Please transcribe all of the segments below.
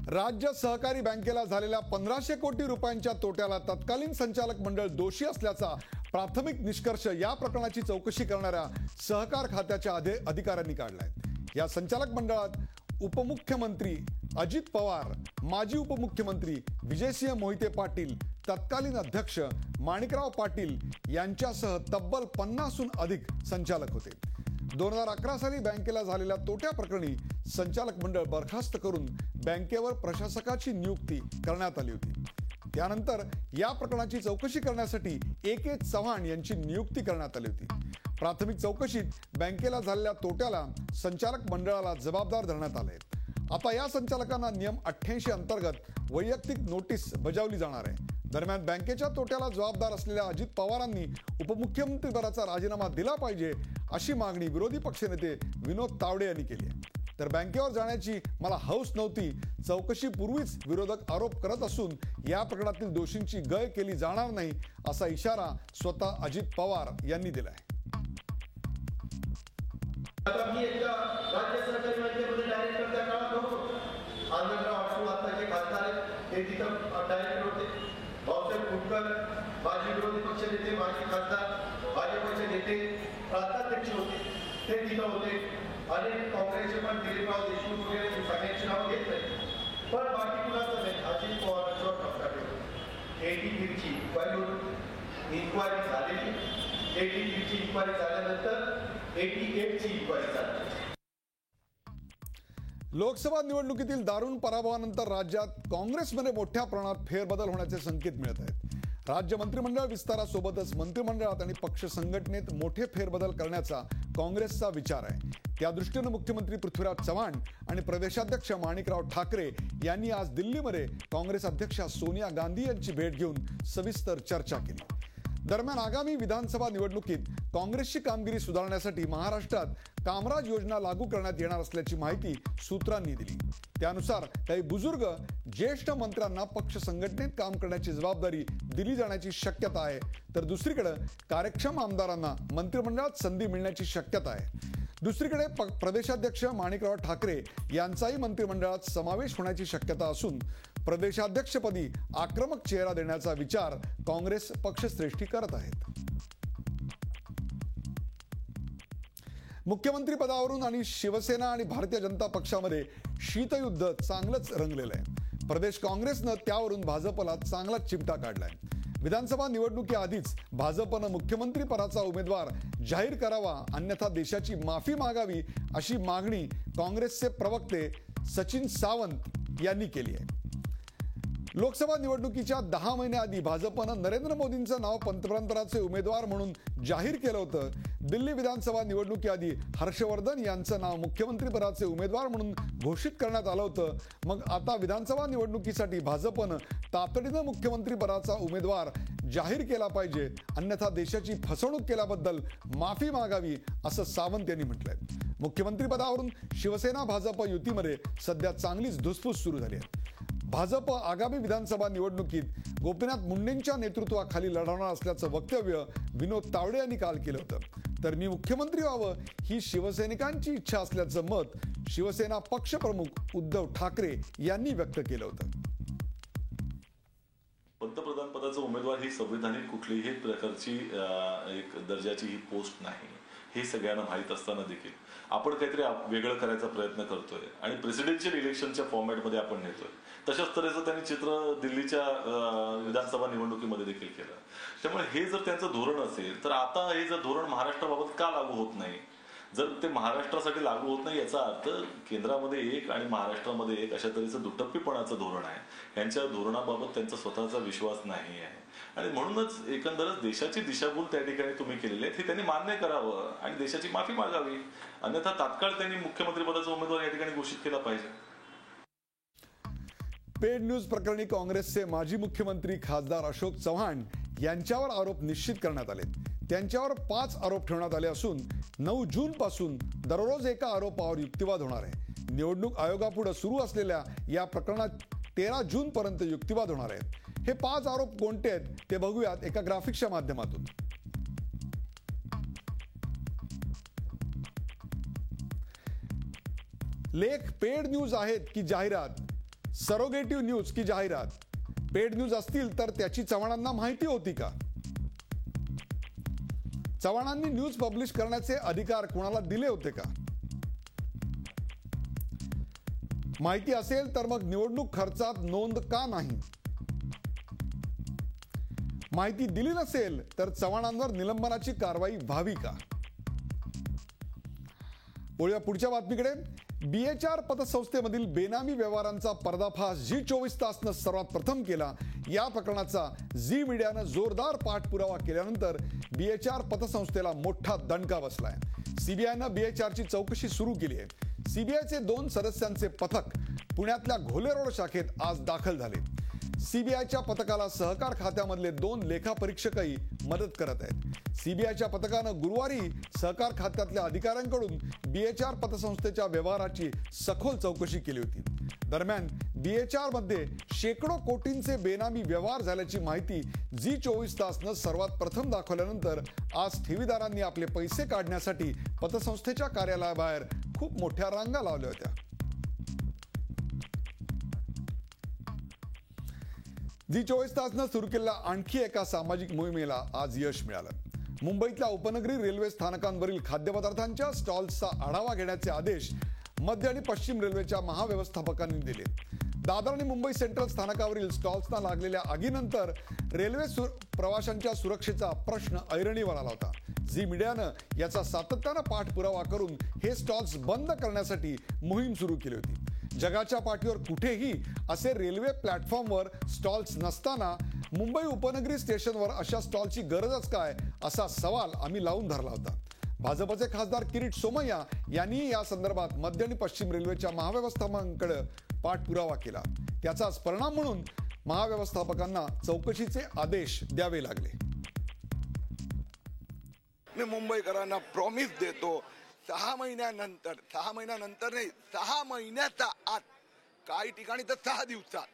राज्य सहकारी बँकेला झालेल्या 1500 कोटी रुपयांच्या तोट्याला तत्कालीन संचालक मंडळ दोषी असल्याचा प्राथमिक निष्कर्ष या प्रकरणाची चौकशी करणाऱ्या सहकार खात्याच्या अधिकाऱ्यांनी काढलाय। या संचालक मंडळात उपमुख्यमंत्री अजित पवार, माजी उपमुख्यमंत्री विजयसिंह मोहिते पाटील, तत्कालीन अध्यक्ष माणिकराव पाटील यांच्यासह तब्बल 50हून अधिक संचालक होते। 2011 साली बँकेला झालेल्या तोट्या प्रकरणी संचालक मंडळ बरखास्त करून बँकेवर प्रशासकाची नियुक्ती करण्यात आली होती। त्यानंतर या प्रकरणाची चौकशी करण्यासाठी A.K. चव्हाण यांची नियुक्ती करण्यात आली होती। प्राथमिक चौकशीत बँकेला झालेल्या तोट्याला संचालक मंडळाला जबाबदार धरण्यात आले। आता या संचालकांना नियम 88 अंतर्गत वैयक्तिक नोटीस बजावली जाणार आहे। दरम्यान बँकेच्या तोट्याला जबाबदार असलेल्या अजित पवारांनी उपमुख्यमंत्रीपदाचा राजीनामा दिला पाहिजे अशी मागणी विरोधी पक्षनेते विनोद तावडे यांनी केली आहे। तर बँकेवर जाण्याची मला हौस नव्हती, चौकशीपूर्वीच विरोधक आरोप करत असून या प्रकरणातील दोषींची गय केली जाणार नाही असा इशारा स्वतः अजित पवार यांनी दिलाय। आता मी एकदा राज्य सहकारी बँकेमध्ये डायरेक्टर त्या काळात होतो। आनंदराव आठवले आताचे खासदार हे तिथं डायरेक्टर होते। भाऊसाहेब फुटकर माजी विरोधी पक्ष नेते, माजी खासदार, भाजपचे नेते, प्रांताध्यक्ष होते, ते तिथं होते। अनेक काँग्रेसचे पण दिलीपराव देशमुख वगैरे सगळ्यांची नावं घेत नाही, पण बाकी कुणाचं नाही। अजित पवारांच्यावर ठपकाटे होते। एटीपीची इन्क्वायरी झालेली, एटीपीची इन्क्वायरी झाल्यानंतर 88ची इन्क्वायरी झाली। लोकसभा निवडणुकीतील दारुण पराभवानंतर राज्यात काँग्रेसमध्ये मोठ्या प्रमाणात फेरबदल होण्याचे संकेत मिळत आहेत। राज्य मंत्रिमंडळ विस्तारासोबतच मंत्रिमंडळात आणि पक्ष संघटनेत मोठे फेरबदल करण्याचा काँग्रेसचा विचार आहे। त्या दृष्टीने मुख्यमंत्री पृथ्वीराज चव्हाण आणि प्रदेशाध्यक्ष माणिकराव ठाकरे यांनी आज दिल्लीमध्ये काँग्रेस अध्यक्षा सोनिया गांधी यांची भेट घेऊन सविस्तर चर्चा केली। दरम्यान आगामी विधानसभा निवडणुकीत काँग्रेसची कामगिरी सुधारण्यासाठी महाराष्ट्रात कामराज योजना लागू करण्यात येणार असल्याची माहिती सूत्रांनी दिली। त्यानुसार काही बुजुर्ग ज्येष्ठ मंत्र्यांना पक्ष संघटनेत काम करण्याची जबाबदारी दिली जाण्याची शक्यता आहे, तर दुसरीकडे कार्यक्षम आमदारांना मंत्रिमंडळात संधी मिळण्याची शक्यता आहे। दुसरीकडे प्रदेशाध्यक्ष माणिकराव ठाकरे यांचाही मंत्रिमंडळात समावेश होण्याची शक्यता असून प्रदेशाध्यक्षपदी आक्रमक चेहरा देण्याचा विचार काँग्रेस पक्षश्रेष्ठी करत आहेत। मुख्यमंत्री पदावरून आणि शिवसेना आणि भारतीय जनता पक्षामध्ये शीतयुद्ध चांगलंच रंगलेलं आहे। प्रदेश काँग्रेसनं त्यावरून भाजपला चांगलाच चिमटा काढलाय। विधानसभा निवडणुकीआधीच भाजपनं मुख्यमंत्री पदाचा उमेदवार जाहीर करावा, अन्यथा देशाची माफी मागावी अशी मागणी काँग्रेसचे प्रवक्ते सचिन सावंत यांनी केली आहे। लोकसभा निवडणुकीच्या 10 महिन्याआधी भाजपनं नरेंद्र मोदींचं नाव पंतप्रधानाचे उमेदवार म्हणून जाहीर केलं होतं। दिल्ली विधानसभा निवडणुकीआधी हर्षवर्धन यांचं नाव मुख्यमंत्रीपदाचे उमेदवार म्हणून घोषित करण्यात आलं होतं। मग आता विधानसभा निवडणुकीसाठी भाजपनं तातडीनं मुख्यमंत्रीपदाचा उमेदवार जाहीर केला पाहिजे, अन्यथा देशाची फसवणूक केल्याबद्दल माफी मागावी असं सावंत यांनी म्हटलंय। मुख्यमंत्रीपदावरून शिवसेना भाजप युतीमध्ये सध्या चांगलीच धुसफूस सुरू झाली आहे। भाजप आगामी विधानसभा निवडणुकीत गोपीनाथ मुंडेंच्या नेतृत्वाखाली लढवणार असल्याचं वक्तव्य विनोद तावडे यांनी काल केलं होतं। तर मी मुख्यमंत्री व्हावं ही शिवसैनिकांची इच्छा असल्याचं मत शिवसेना पक्षप्रमुख उद्धव ठाकरे यांनी व्यक्त केलं होतं। पंतप्रधान पदाचा उमेदवार ही संविधानिक कुठलीही प्रकारची एक दर्जाची ही पोस्ट नाही, हे सगळ्यांना माहीत असताना देखील आपण काहीतरी वेगळं करायचा प्रयत्न करतोय आणि प्रेसिडेन्शियल इलेक्शनच्या फॉर्मॅटमध्ये आपण नेतोय। तशाच तऱ्हेचं त्यांनी चित्र दिल्लीच्या विधानसभा निवडणुकीमध्ये देखील केलं। त्यामुळे हे जर त्यांचं धोरण असेल तर आता हे जर धोरण महाराष्ट्राबाबत का लागू होत नाही? जर ते महाराष्ट्रासाठी लागू होत नाही याचा अर्थ केंद्रामध्ये एक आणि महाराष्ट्रामध्ये एक अशा तऱ्हेचं दुटप्पीपणाचं धोरण आहे। यांच्या धोरणाबाबत त्यांचा स्वतःचा विश्वास नाही आहे आणि म्हणूनच एकंदरच देशाची दिशाभूल त्या ठिकाणी तुम्ही केलेली आहे हे त्यांनी मान्य करावं आणि देशाची माफी मागावी, अन्यथा तात्काळ त्यांनी मुख्यमंत्रीपदाचा उमेदवार या ठिकाणी घोषित केला पाहिजे। पेड न्यूज प्रकरणी काँग्रेसचे माजी मुख्यमंत्री खासदार अशोक चव्हाण यांच्यावर आरोप निश्चित करण्यात आले। त्यांच्यावर 5 आरोप ठेवण्यात आले असून 9 जून पासून दररोज एका आरोपावर युक्तिवाद होणार आहे। निवडणूक आयोगापुढे सुरू असलेल्या या प्रकरणात 13 जून पर्यंत युक्तिवाद होणार आहेत। हे 5 आरोप कोणते आहेत ते बघूयात एका ग्राफिक्सच्या माध्यमातून। लेख पेड न्यूज आहेत की जाहिरात सरोगेटिव्ह न्यूज की जाहिरात, पेड न्यूज असतील तर त्याची चव्हाणांना माहिती होती का? चव्हाणांनी न्यूज पब्लिश करण्याचे अधिकार कोणाला दिले होते का? माहिती असेल तर मग निवडणूक खर्चात नोंद का नाही? माहिती दिली नसेल तर चव्हाणांवर निलंबनाची कारवाई व्हावी का? बोलूया पुढच्या बातमीकडे. BHR पतसंस्थेमधील बेनामी व्यवहारांचा पर्दाफाश झी 24 तासनं सर्वात प्रथम केला. या प्रकरणाचा झी मीडियानं जोरदार पाठपुरावा केल्यानंतर BHR पतसंस्थेला मोठा दणका बसलाय. सीबीआयनं BHRची चौकशी सुरू केली आहे. सीबीआयचे 2 सदस्यांचे पथक पुण्यातल्या घोले रोड शाखेत आज दाखल झाले. सीबीआयच्या पथकाला सहकार खात्यामधले 2 लेखापरीक्षकही मदत करत आहेत. सीबीआयच्या पथकानं गुरुवारी सहकार खात्यातल्या अधिकाऱ्यांकडून BHR पतसंस्थेच्या व्यवहाराची सखोल चौकशी केली होती. दरम्यान BHR मध्ये शेकडो कोटींचे बेनामी व्यवहार झाल्याची माहिती झी 24 तासनं सर्वात प्रथम दाखवल्यानंतर आज ठेवीदारांनी आपले पैसे काढण्यासाठी पतसंस्थेच्या कार्यालयाबाहेर खूप मोठ्या रांगा लावल्या होत्या. झी 24 तासनं सुरू केलेल्या आणखी एका सामाजिक मोहिमेला आज यश मिळालं. मुंबईतल्या उपनगरी रेल्वे स्थानकांवरील खाद्यपदार्थांच्या स्टॉल्सचा आढावा घेण्याचे आदेश मध्य आणि पश्चिम रेल्वेच्या महाव्यवस्थापकांनी दिले. दादर आणि मुंबई सेंट्रल स्थानकावरील स्टॉल्सना लागलेल्या आगीनंतर रेल्वे प्रवाशांच्या सुरक्षेचा प्रश्न ऐरणीवर आला होता. झी मीडियानं याचा सातत्यानं पाठपुरावा करून हे स्टॉल्स बंद करण्यासाठी मोहीम सुरू केली होती. जगाच्या पाठीवर कुठेही असे रेल्वे प्लॅटफॉर्मवर स्टॉल्स नसताना मुंबई उपनगरी स्टेशनवर अशा स्टॉलची गरजच काय असा सवाल आम्ही लावून धरला होता. भाजपचे खासदार किरीट सोमय्या यांनी या संदर्भात मध्य आणि पश्चिम रेल्वेच्या महाव्यवस्थापकांकडे पाठपुरावा केला. त्याचाच परिणाम म्हणून महाव्यवस्थापकांना चौकशीचे आदेश द्यावे लागले. मी मुंबईकरांना प्रॉमिस देतो 6 महिन्यानंतर 6 महिन्यानंतर नाही 6 महिन्याचा आत, काही ठिकाणी तर 6 दिवसात,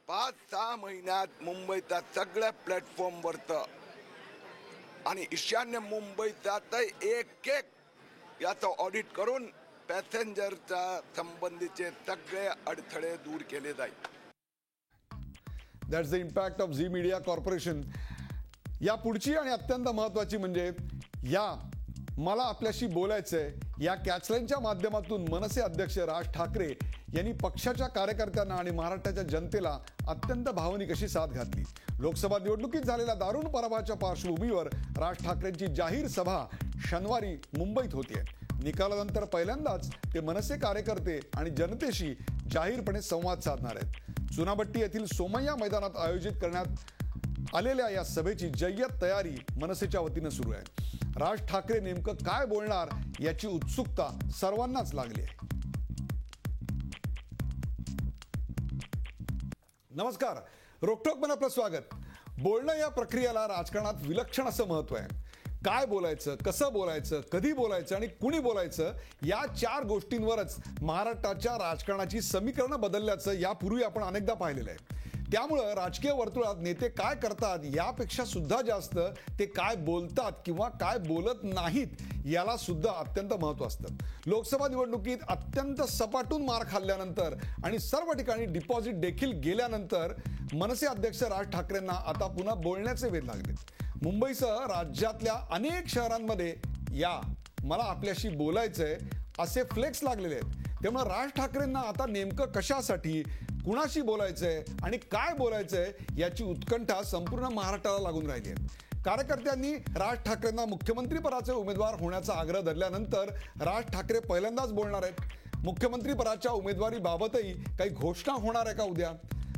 5-6 महिन्यात मुंबईच्या सगळ्या प्लॅटफॉर्मवरचं आणि ईशान्य मुंबईचा तर एक याचं ऑडिट करून पॅसेंजरच्या संबंधीचे सगळे अडथळे दूर केले जाईल. That's the impact of Zee media corporation. या पुढची आणि अत्यंत महत्वाची म्हणजे या मला आपल्याशी बोलायचंय या कॅचलाईनच्या माध्यमातून मनसे अध्यक्ष राज ठाकरे यांनी पक्षाच्या कार्यकर्त्यांना आणि महाराष्ट्राच्या जनतेला अत्यंत भावनिक अशी साथ घातली. लोकसभा निवडणुकीत झालेल्या दारुण पराभवाच्या पार्श्वभूमीवर राज ठाकरेंची जाहीर सभा शनिवारी मुंबईत होतीये. निकालानंतर पहिल्यांदाच ते मनसे कार्यकर्ते आणि जनतेशी जाहीरपणे संवाद साधणार आहेत. चुनाभट्टी येथील सोमय्या मैदानात आयोजित करण्यात आलेल्या या सभेची जय्यत तयारी मनसेच्या वतीनं सुरू आहे. राज ठाकरे नेमकं काय बोलणार याची उत्सुकता सर्वांनाच लागली आहे. नमस्कार, रोखठोकपणे आपलं स्वागत. बोलणं या प्रक्रियेला राजकारणात विलक्षण असं महत्व आहे. काय बोलायचं, कसं बोलायचं, कधी बोलायचं आणि कुणी बोलायचं या 4 गोष्टींवरच महाराष्ट्राच्या राजकारणाची समीकरणं बदलल्याचं यापूर्वी आपण अनेकदा पाहिलेलं आहे. त्यामुळं राजकीय वर्तुळात नेते काय करतात यापेक्षा सुद्धा जास्त ते काय बोलतात किंवा काय बोलत नाहीत याला सुद्धा अत्यंत महत्त्व असतं. लोकसभा निवडणुकीत अत्यंत सपाटून मार खाल्ल्यानंतर आणि सर्व ठिकाणी डिपॉझिट देखील गेल्यानंतर मनसे अध्यक्ष राज ठाकरेंना आता पुन्हा बोलण्याचे वेध लागले. मुंबईसह राज्यातल्या अनेक शहरांमध्ये या मला आपल्याशी बोलायचंय असे फ्लेक्स लागलेले आहेत. त्यामुळे राज ठाकरेंना आता नेमकं कशासाठी, कुणाशी बोलायचंय आणि काय बोलायचंय याची उत्कंठा संपूर्ण महाराष्ट्राला लागून राहिली आहे. कार्यकर्त्यांनी राज ठाकरेंना मुख्यमंत्रीपदाचे उमेदवार होण्याचा आग्रह धरल्यानंतर राज ठाकरे पहिल्यांदाच बोलणार आहेत. मुख्यमंत्रीपदाच्या उमेदवारीबाबतही काही घोषणा होणार आहे का उद्या?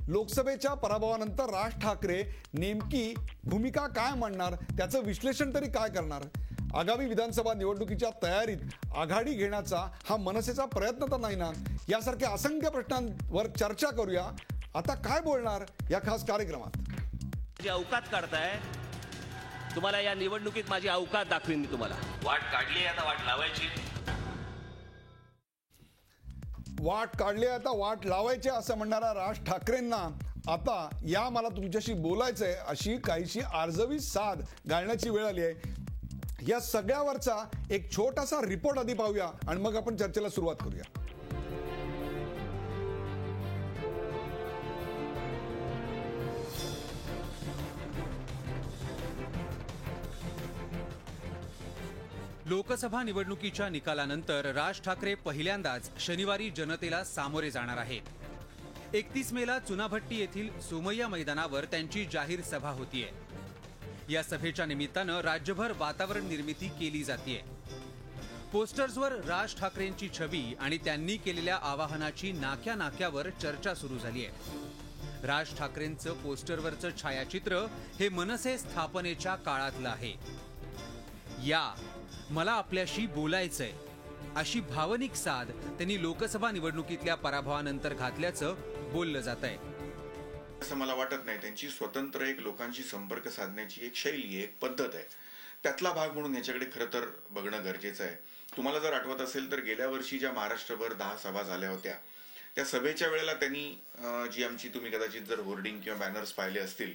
लोकसभेच्या पराभवानंतर राज ठाकरे नेमकी भूमिका काय मांडणार, त्याचं विश्लेषण तरी काय करणार? आगामी विधानसभा निवडणुकीच्या तयारीत आघाडी घेण्याचा हा मनसेचा प्रयत्न तर नाही ना? यासारख्या असंख्य प्रश्नांवर चर्चा करूया. आता काय बोलणार या खास कार्यक्रमात. जी अवकात काढताय, तुम्हाला या निवडणुकीत माझी अवकात दाखवीन मी तुम्हाला. वाट काढली आता वाट लावायची. वाट काढली आता वाट लावायची असं म्हणणारा राज ठाकरेंना आता या मला तुमच्याशी बोलायचंय अशी काहीशी आर्जवी साध घालण्याची वेळ आली आहे. या सगळ्यावरचा एक छोटासा रिपोर्ट आधी पाहूया आणि मग आपण चर्चेला सुरुवात करूया. लोकसभा निवडणुकीच्या निकालानंतर राज ठाकरे पहिल्यांदाच शनिवारी जनतेला सामोरे जाणार आहेत. 31 मेला चुनाभट्टी येथील सोमय्या मैदानावर त्यांची जाहीर सभा होतीये. या सभेच्या निमित्तानं राज्यभर वातावरण निर्मिती केली जातीये. पोस्टर्सवर राज ठाकरेंची छबी आणि त्यांनी केलेल्या आवाहनाची नाक्या नाक्यावर चर्चा सुरू झाली आहे. राज ठाकरेंचं पोस्टरवरचं छायाचित्र हे मनसे स्थापनेच्या काळातलं आहे. या मला आपल्याशी बोलायचंय अशी भावनिक साद त्यांनी लोकसभा निवडणुकीतल्या पराभवानंतर घातल्याचं बोललं जात आहे. असं मला वाटत नाही. त्यांची स्वतंत्र एक लोकांशी संपर्क साधण्याची एक शैली आहे, एक पद्धत आहे. त्यातला भाग म्हणून याच्याकडे खरं तर बघणं गरजेचं आहे. तुम्हाला जर आठवत असेल तर गेल्या वर्षी ज्या महाराष्ट्रभर 10 सभा झाल्या होत्या त्या सभेच्या वेळेला त्यांनी जी आमची तुम्ही कदाचित जर होर्डिंग किंवा बॅनर्स पाहिले असतील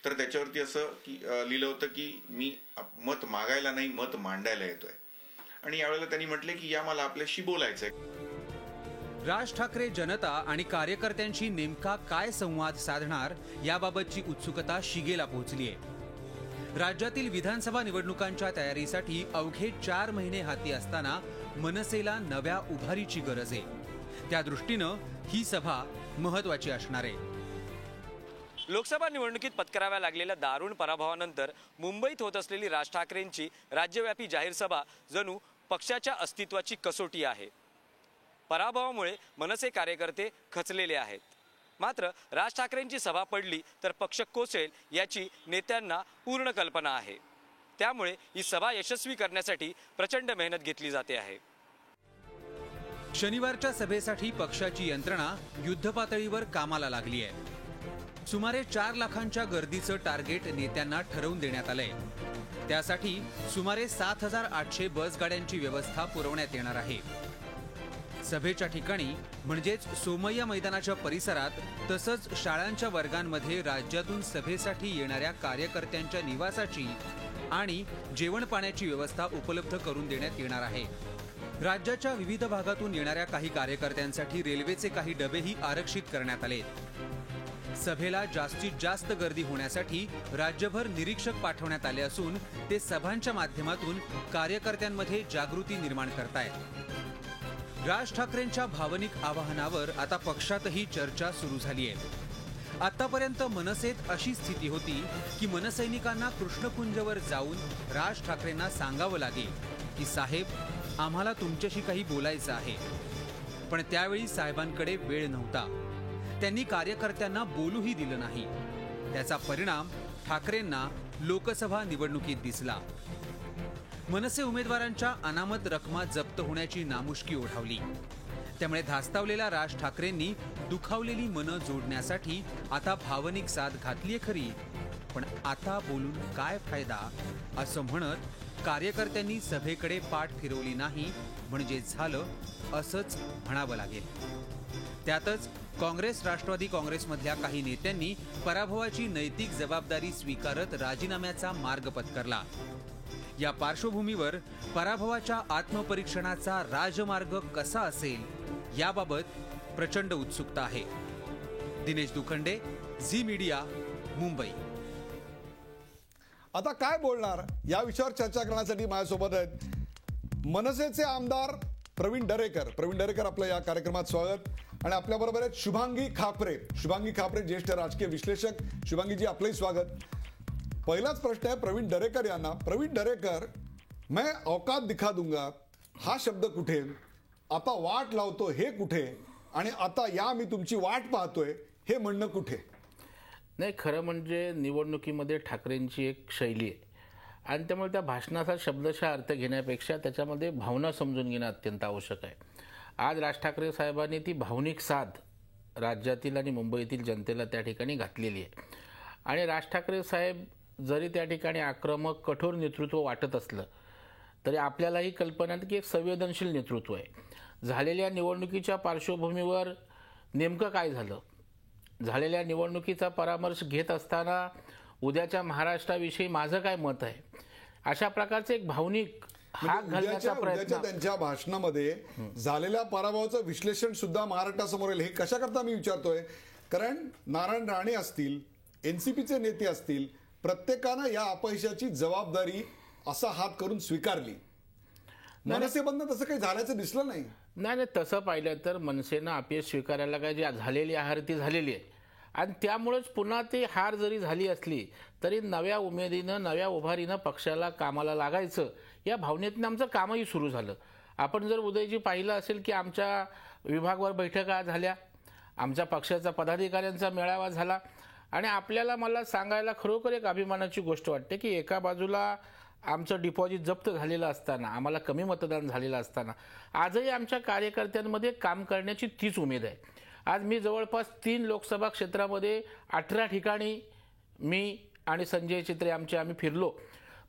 तर त्याच्यावरती असं लिहिलं होतं की मी मत मागायला नाही मत मांडायला येतोय. आणि यावेळेला त्यांनी म्हटले की या मला आपल्याशी बोलायचंय. राज ठाकरे जनता आणि कार्यकर्त्यांशी नेमका काय संवाद साधणार याबाबतची उत्सुकता शिगेला पोहोचली आहे. राज्यातील विधानसभा निवडणुकांच्या तयारीसाठी अवघे 4 महिने हाती असताना मनसेला नव्या उभारीची गरज आहे. त्या दृष्टीनं ही सभा महत्वाची असणार आहे. लोकसभा निवडणुकीत पत्कराव्या लागलेल्या दारुण पराभवानंतर मुंबईत होत असलेली राज ठाकरेंची राज्यव्यापी जाहीर सभा जणू पक्षाच्या अस्तित्वाची कसोटी आहे. पराभवामुळे मनसे कार्यकर्ते खचलेले आहेत. मात्र राज ठाकरेंची सभा पडली तर पक्ष कोसळेल याची नेत्यांना पूर्ण कल्पना आहे. त्यामुळे ही सभा यशस्वी करण्यासाठी प्रचंड मेहनत घेतली जाते आहे. शनिवारच्या सभेसाठी पक्षाची यंत्रणा युद्धपातळीवर कामाला लागली आहे. सुमारे 4 लाखांच्या गर्दीचं टार्गेट नेत्यांना ठरवून देण्यात आलंय. त्यासाठी सुमारे 7,800 बसगाड्यांची व्यवस्था पुरवण्यात येणार आहे. सभेच्या ठिकाणी म्हणजेच सोमय्या मैदानाच्या परिसरात तसंच शाळांच्या वर्गांमध्ये राज्यातून सभेसाठी येणाऱ्या कार्यकर्त्यांच्या निवासाची आणि जेवण पाण्याची व्यवस्था उपलब्ध करून देण्यात येणार आहे. राज्याच्या विविध भागातून येणाऱ्या काही कार्यकर्त्यांसाठी रेल्वेचे काही डबेही आरक्षित करण्यात आले. सभेला जास्तीत जास्त गर्दी होण्यासाठी राज्यभर निरीक्षक पाठवण्यात आले असून ते सभांच्या माध्यमातून कार्यकर्त्यांमध्ये जागृती निर्माण करतायत. राज ठाकरेंच्या भावनिक आवाहनावर आता पक्षातही चर्चा सुरू झाली आहे. आतापर्यंत मनसेत अशी स्थिती होती की मनसैनिकांना कृष्णकुंजवर जाऊन राज ठाकरेंना सांगावं लागेल की साहेब आम्हाला तुमच्याशी काही बोलायचं आहे. पण त्यावेळी साहेबांकडे वेळ नव्हता. त्यांनी कार्यकर्त्यांना बोलूही दिलं नाही. त्याचा परिणाम ठाकरेंना लोकसभा निवडणुकीत दिसला. मनसे उमेदवारांच्या अनामत रकमा जप्त होण्याची नामुष्की ओढावली. त्यामुळे धास्तावलेल्या राज ठाकरेंनी दुखावलेली मनं जोडण्यासाठी आता भावनिक साथ घातलीय खरी, पण आता बोलून काय फायदा असं म्हणत कार्यकर्त्यांनी सभेकडे पाठ फिरवली नाही म्हणजे झालं असंच म्हणावं लागेल. त्यातच काँग्रेस राष्ट्रवादी काँग्रेसमधल्या काही नेत्यांनी पराभवाची नैतिक जबाबदारी स्वीकारत राजीनाम्याचा मार्ग पत्करला. या पार्श्वभूमीवर पराभवाच्या आत्मपरीक्षणाचा राजमार्ग कसा असेल याबाबत प्रचंड उत्सुकता आहे. Dinesh Dukhande, Zee media, Mumbai. आता काय बोलणार या विषयावर चर्चा करण्यासाठी माझ्यासोबत आहेत मनसेचे आमदार प्रवीण दरेकर. प्रवीण दरेकर, आपलं या कार्यक्रमात स्वागत. आणि आपल्याबरोबर आहेत शुभांगी खापरे. शुभांगी खापरे ज्येष्ठ राजकीय विश्लेषक. शुभांगीजी, आपलंही स्वागत. पहिलाच प्रश्न आहे प्रवीण दरेकर यांना. प्रवीण दरेकर, मैं औकात दिखा दूंगा हा शब्द कुठे, आता वाट लावतो हे कुठे, आणि आता या मी तुमची वाट पाहतोय हे म्हणणं कुठे? नाही, खरं म्हणजे निवडणुकीमध्ये ठाकरेंची एक शैली आहे आणि त्यामुळे त्या भाषणाचा शब्दशः अर्थ घेण्यापेक्षा त्याच्यामध्ये भावना समजून घेणं अत्यंत आवश्यक आहे. आज राज ठाकरे साहेबांनी ती भावनिक साथ राज्यातील आणि मुंबईतील जनतेला त्या ठिकाणी घातलेली आहे. आणि राज ठाकरे साहेब जरी त्या ठिकाणी आक्रमक कठोर नेतृत्व वाटत असलं तरी आपल्यालाही कल्पना आहे की एक संवेदनशील नेतृत्व आहे. झालेल्या निवडणुकीच्या पार्श्वभूमीवर नेमकं काय झालं, झालेल्या निवडणुकीचा परामर्श घेत असताना उद्याच्या महाराष्ट्राविषयी माझं काय मत आहे, अशा प्रकारचे एक भावनिक हाक घालण्याचा प्रयत्न त्यांच्या भाषणामध्ये झालेल्या पराभवाचं विश्लेषण सुद्धा महाराष्ट्रासमोर येईल. हे कशा करता मी विचारतोय, कारण नारायण राणे असतील, एनसीपीचे नेते असतील, प्रत्येकानं या अपयशाची जबाबदारी असा हात करून स्वीकारली. मनसेबंधन तसं काही झाल्याचं दिसलं नाही. नाही, तसं पाहिलं तर मनसेनं अपयश स्वीकारायला काय जी झालेली हार ती झालेली आहे आणि त्यामुळेच पुन्हा ती हार जरी झाली असली तरी नव्या उमेदीनं नव्या उभारीनं पक्षाला कामाला लागायचं या भावनेतनं आमचं कामही सुरू झालं. आपण जर उदयजी पाहिलं असेल की आमच्या विभागवार बैठका झाल्या, आमच्या पक्षाचा पदाधिकाऱ्यांचा मेळावा झाला आणि आपल्याला मला सांगायला खरोखर एक अभिमानाची गोष्ट वाटते की एका बाजूला आमचं डिपॉझिट जप्त झालेलं असताना, आम्हाला कमी मतदान झालेलं असताना आजही आमच्या कार्यकर्त्यांमध्ये काम करण्याची तीच उमेद आहे. आज मी जवळपास 3 लोकसभा क्षेत्रामध्ये 18 ठिकाणी मी आणि संजय चित्रे आम्ही फिरलो.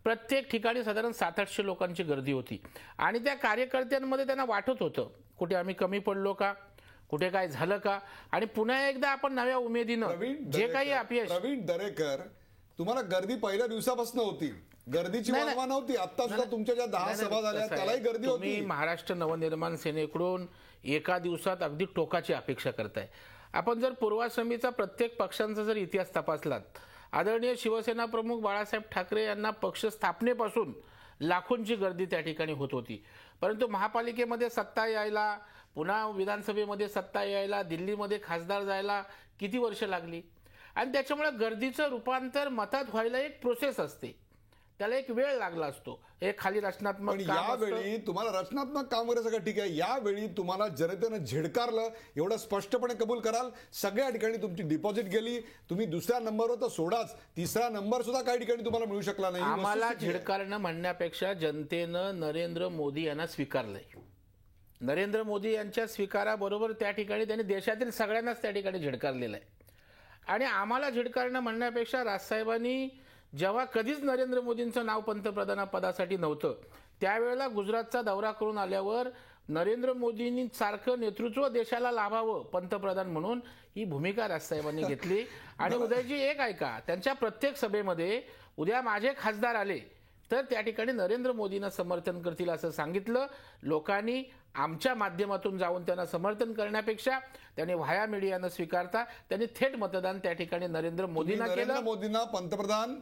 प्रत्येक ठिकाणी साधारण 700-800 लोकांची गर्दी होती आणि त्या कार्यकर्त्यांमध्ये त्यांना वाटत होतं कुठे आम्ही कमी पडलो का, कुठे काय झालं का आणि पुन्हा एकदा आपण नव्या उमेदीनं जे काही अपयश. प्रवीण दरेकर, तुम्हाला गर्दी पहिल्या दिवसापासून होती, गर्दीची वानवा नव्हती. आता सुद्धा तुमच्या ज्या 10 सभा झाल्या त्यालाही गर्दी होती. तुम्ही महाराष्ट्र नवनिर्माण सेनेकडून एका दिवसात अगदी टोकाची अपेक्षा करताय. आपण जर पूर्वाश्रमीचा प्रत्येक पक्षांचा जर इतिहास तपासलात, आदरणीय शिवसेना प्रमुख बाळासाहेब ठाकरे यांना पक्ष स्थापनेपासून लाखोंची गर्दी त्या ठिकाणी होत होती, परंतु महापालिकेमध्ये सत्ता यायला, पुन्हा विधानसभेमध्ये सत्ता यायला, दिल्लीमध्ये खासदार जायला किती वर्ष लागली आणि त्याच्यामुळे गर्दीचं रूपांतर मतात व्हायला एक प्रोसेस असते, त्याला एक वेळ लागला असतो. एक खाली रचनात्मक पण यावेळी तुम्हाला रचनात्मक काम वगैरे सगळं ठीक आहे, यावेळी तुम्हाला जनतेनं झिडकारलं एवढं स्पष्टपणे कबूल कराल. सगळ्या ठिकाणी तुमची डिपॉझिट गेली, तुम्ही दुसऱ्या नंबरवर तर सोडाच, तिसरा नंबर सुद्धा काही ठिकाणी तुम्हाला मिळू शकला नाही. आम्हाला झिडकारणं म्हणण्यापेक्षा जनतेनं नरेंद्र मोदी यांना स्वीकारलंय. नरेंद्र मोदी यांच्या स्वीकाराबरोबर त्या ठिकाणी त्यांनी देशातील सगळ्यांनाच त्या ठिकाणी झिडकारलेलं आहे आणि आम्हाला झिडकारणं म्हणण्यापेक्षा राजसाहेबांनी जेव्हा कधीच नरेंद्र मोदींचं नाव पंतप्रधानपदासाठी नव्हतं, त्यावेळेला गुजरातचा दौरा करून आल्यावर नरेंद्र मोदींनी सारखं नेतृत्व देशाला लाभावं पंतप्रधान म्हणून ही भूमिका राजसाहेबांनी घेतली. आणि उदयजी एक ऐका, त्यांच्या प्रत्येक सभेमध्ये उद्या माझे खासदार आले तर त्या ठिकाणी नरेंद्र मोदींना समर्थन करतील असं सांगितलं. लोकांनी आमच्या माध्यमातून जाऊन त्यांना समर्थन करण्यापेक्षा त्यांनी व्हाया मीडियानं स्वीकारता त्यांनी थेट मतदान त्या ठिकाणी नरेंद्र मोदींना केलं. नरेंद्र मोदींना पंतप्रधान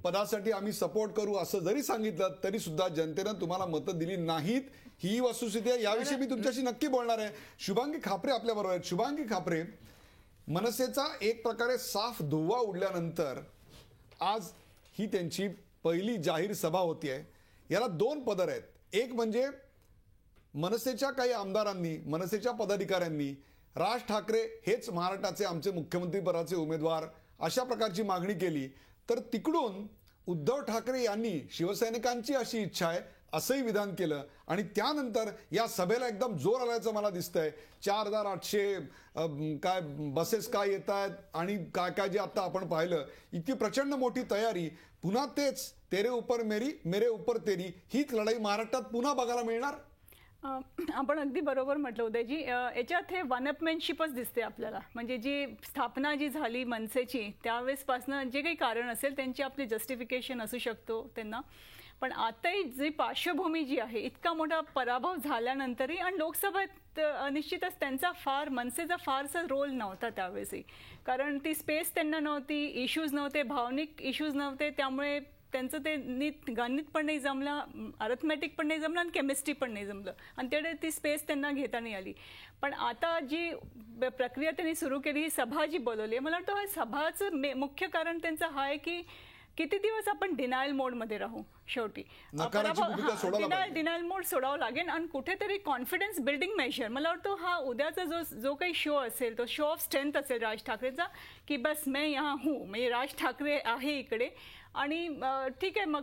पदासाठी आम्ही सपोर्ट करू असं जरी सांगितलं तरी सुद्धा जनतेनं तुम्हाला मतं दिली नाहीत, ही वस्तुस्थिती आहे. याविषयी मी तुमच्याशी नक्की बोलणार आहे. शुभांगी खापरे आपल्या बरोबर आहेत. शुभांगी खापरे, मनसेचा एक प्रकारे साफ धुव्वा उडल्यानंतर आज ही त्यांची पहिली जाहीर सभा होती आहे. याला 2 पदर आहेत. एक म्हणजे मनसेच्या काही आमदारांनी, मनसेच्या पदाधिकाऱ्यांनी राज ठाकरे हेच महाराष्ट्राचे आमचे मुख्यमंत्री पदाचे उमेदवार अशा प्रकारची मागणी केली, तर तिकडून उद्धव ठाकरे यांनी शिवसैनिकांची अशी इच्छा आहे असंही विधान केलं आणि त्यानंतर या सभेला एकदम जोर आल्याचं मला दिसतंय. 4800 काय बसेस काय येत आहेत आणि काय काय जे आता आपण पाहिलं, इतकी प्रचंड मोठी तयारी. पुन्हा तेच तेरे ऊपर मेरी मेरे ऊपर तेरी हीच लढाई महाराष्ट्रात पुन्हा बघायला मिळणार. आपण अगदी बरोबर म्हटलं उदयजी. याच्यात हे वनअपमॅनशिपच दिसते आपल्याला. म्हणजे जी स्थापना जी झाली मनसेची त्यावेळेसपासून जे काही कारण असेल त्यांची आपली जस्टिफिकेशन असू शकतो त्यांना, पण आताही जी पार्श्वभूमी जी आहे, इतका मोठा पराभव झाल्यानंतरही आणि लोकसभेत निश्चितच त्यांचा मनसेचा फारसा रोल नव्हता त्यावेळेसही, कारण ती स्पेस त्यांना नव्हती, इश्यूज नव्हते, भावनिक इश्यूज नव्हते, त्यामुळे त्यांचं ते गणित पण नाही जमलं, अर्थमॅटिक पण नाही जमलं आणि केमिस्ट्री पण नाही जमलं आणि तेवढे ती स्पेस त्यांना घेता नाही आली. पण आता जी प्रक्रिया त्यांनी सुरू केली, ही सभा जी बोलवली, मला वाटतं हा सभाचं मुख्य कारण त्यांचं हा आहे की किती दिवस आपण डिनायल मोडमध्ये राहू. शेवटी डिनायल मोड सोडावं लागेल आणि कुठेतरी कॉन्फिडन्स बिल्डिंग मेजर, मला वाटतं हा उद्याचा जो काही शो असेल तो शो ऑफ स्ट्रेंथ असेल राज ठाकरेचा, की बस मैं यहाँ हूँ, म्हणजे राज ठाकरे आहे इकडे आणि ठीक आहे. मग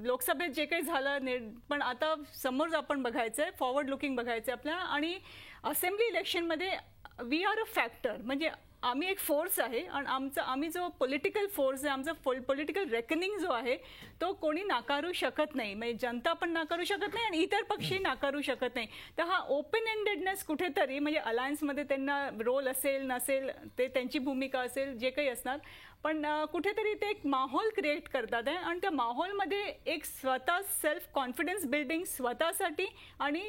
लोकसभेत जे काही झालं, पण आता समोर आपण बघायचंय, फॉरवर्ड लुकिंग बघायचंय आपल्याला. आणि असेंब्ली इलेक्शनमध्ये वी आर अ फॅक्टर, म्हणजे आम्ही एक फोर्स आहे आणि आम्ही जो पॉलिटिकल फोर्स आहे, आमचा पॉलिटिकल रेकनिंग जो आहे तो कोणी नाकारू शकत नाही. म्हणजे जनता पण नाकारू शकत नाही आणि इतर पक्षही नाकारू शकत नाही. तर हा ओपन एंडेडनेस कुठेतरी, म्हणजे अलायन्समध्ये त्यांना रोल असेल नसेल ते त्यांची भूमिका असेल, जे काही असणार, पण कुठेतरी ते एक माहोल क्रिएट करतात आहे आणि त्या माहोलमध्ये एक स्वतः सेल्फ कॉन्फिडन्स बिल्डिंग स्वतःसाठी आणि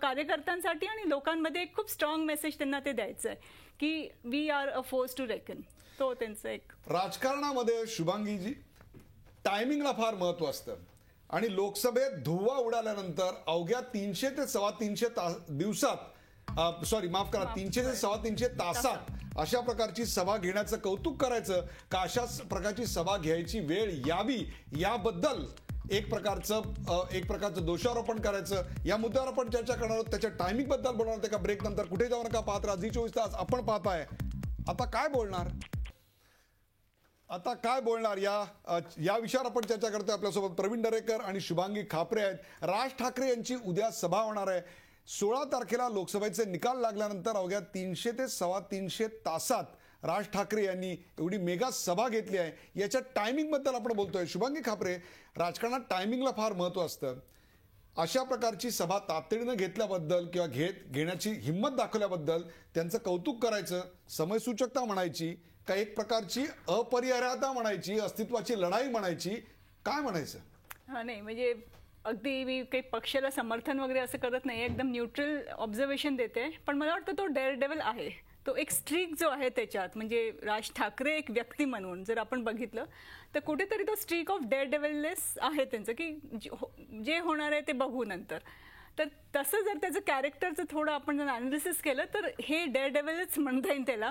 कार्यकर्त्यांसाठी आणि लोकांमध्ये एक खूप स्ट्रॉंग मेसेज त्यांना ते द्यायचं आहे की we are a force to reckon. तो त्यांचं एक. राजकारणामध्ये शुभांगीजी टायमिंगला फार महत्व असतं आणि लोकसभेत धुव्वा उडाल्यानंतर अवघ्या 300 ते 350 दिवसात माफ करा 300 ते 350 तासात अशा प्रकारची सभा घेण्याचं कौतुक करायचं का अशा प्रकारची सभा घ्यायची वेळ यावी याबद्दल एक प्रकारचं दोषारोपण करायचं. या मुद्द्यावर आपण चर्चा करणार आहोत. त्याच्या टायमिंग बद्दल बोलणार आहोत. एका ब्रेक नंतर कुठे जाऊ नका, पाहत राहा झी 24 तास. आपण पाहताय आता काय बोलणार या विषयावर आपण चर्चा करतोय. आपल्यासोबत प्रवीण दरेकर आणि शुभांगी खापरे आहेत. राज ठाकरे यांची उद्या सभा होणार आहे. 16 तारखेला लोकसभेचे निकाल लागल्यानंतर अवघ्या 300 ते 350 तासात राज ठाकरे यांनी एवढी मेगा सभा घेतली आहे. याच्या टायमिंग बद्दल आपण बोलतोय. शुभांगी खापरे, राजकारणात टायमिंगला फार महत्व असतं. अशा प्रकारची सभा तातडीनं घेतल्याबद्दल किंवा घेण्याची हिंमत दाखवल्याबद्दल त्यांचं कौतुक करायचं, समयसूचकता म्हणायची का एक प्रकारची अपरिहार्यता म्हणायची, अस्तित्वाची लढाई म्हणायची, काय म्हणायचं? नाही म्हणजे अगदी मी काही पक्षाला समर्थन वगैरे असं करत नाही, एकदम न्यूट्रल ऑब्झर्वेशन देते. पण मला वाटतं तो डेअर डेव्हिल आहे. तो एक स्ट्रीक जो आहे त्याच्यात, म्हणजे राज ठाकरे एक व्यक्ती म्हणून जर आपण बघितलं तर कुठेतरी तो स्ट्रीक ऑफ डेअर डेव्हिलनेस आहे त्यांचं, की जे होणार आहे ते बघू नंतर. तर तसं जर त्याचं कॅरेक्टरचं थोडं आपण जर अनालिसिस केलं तर हे डेअर डेव्हिलच म्हणता येईल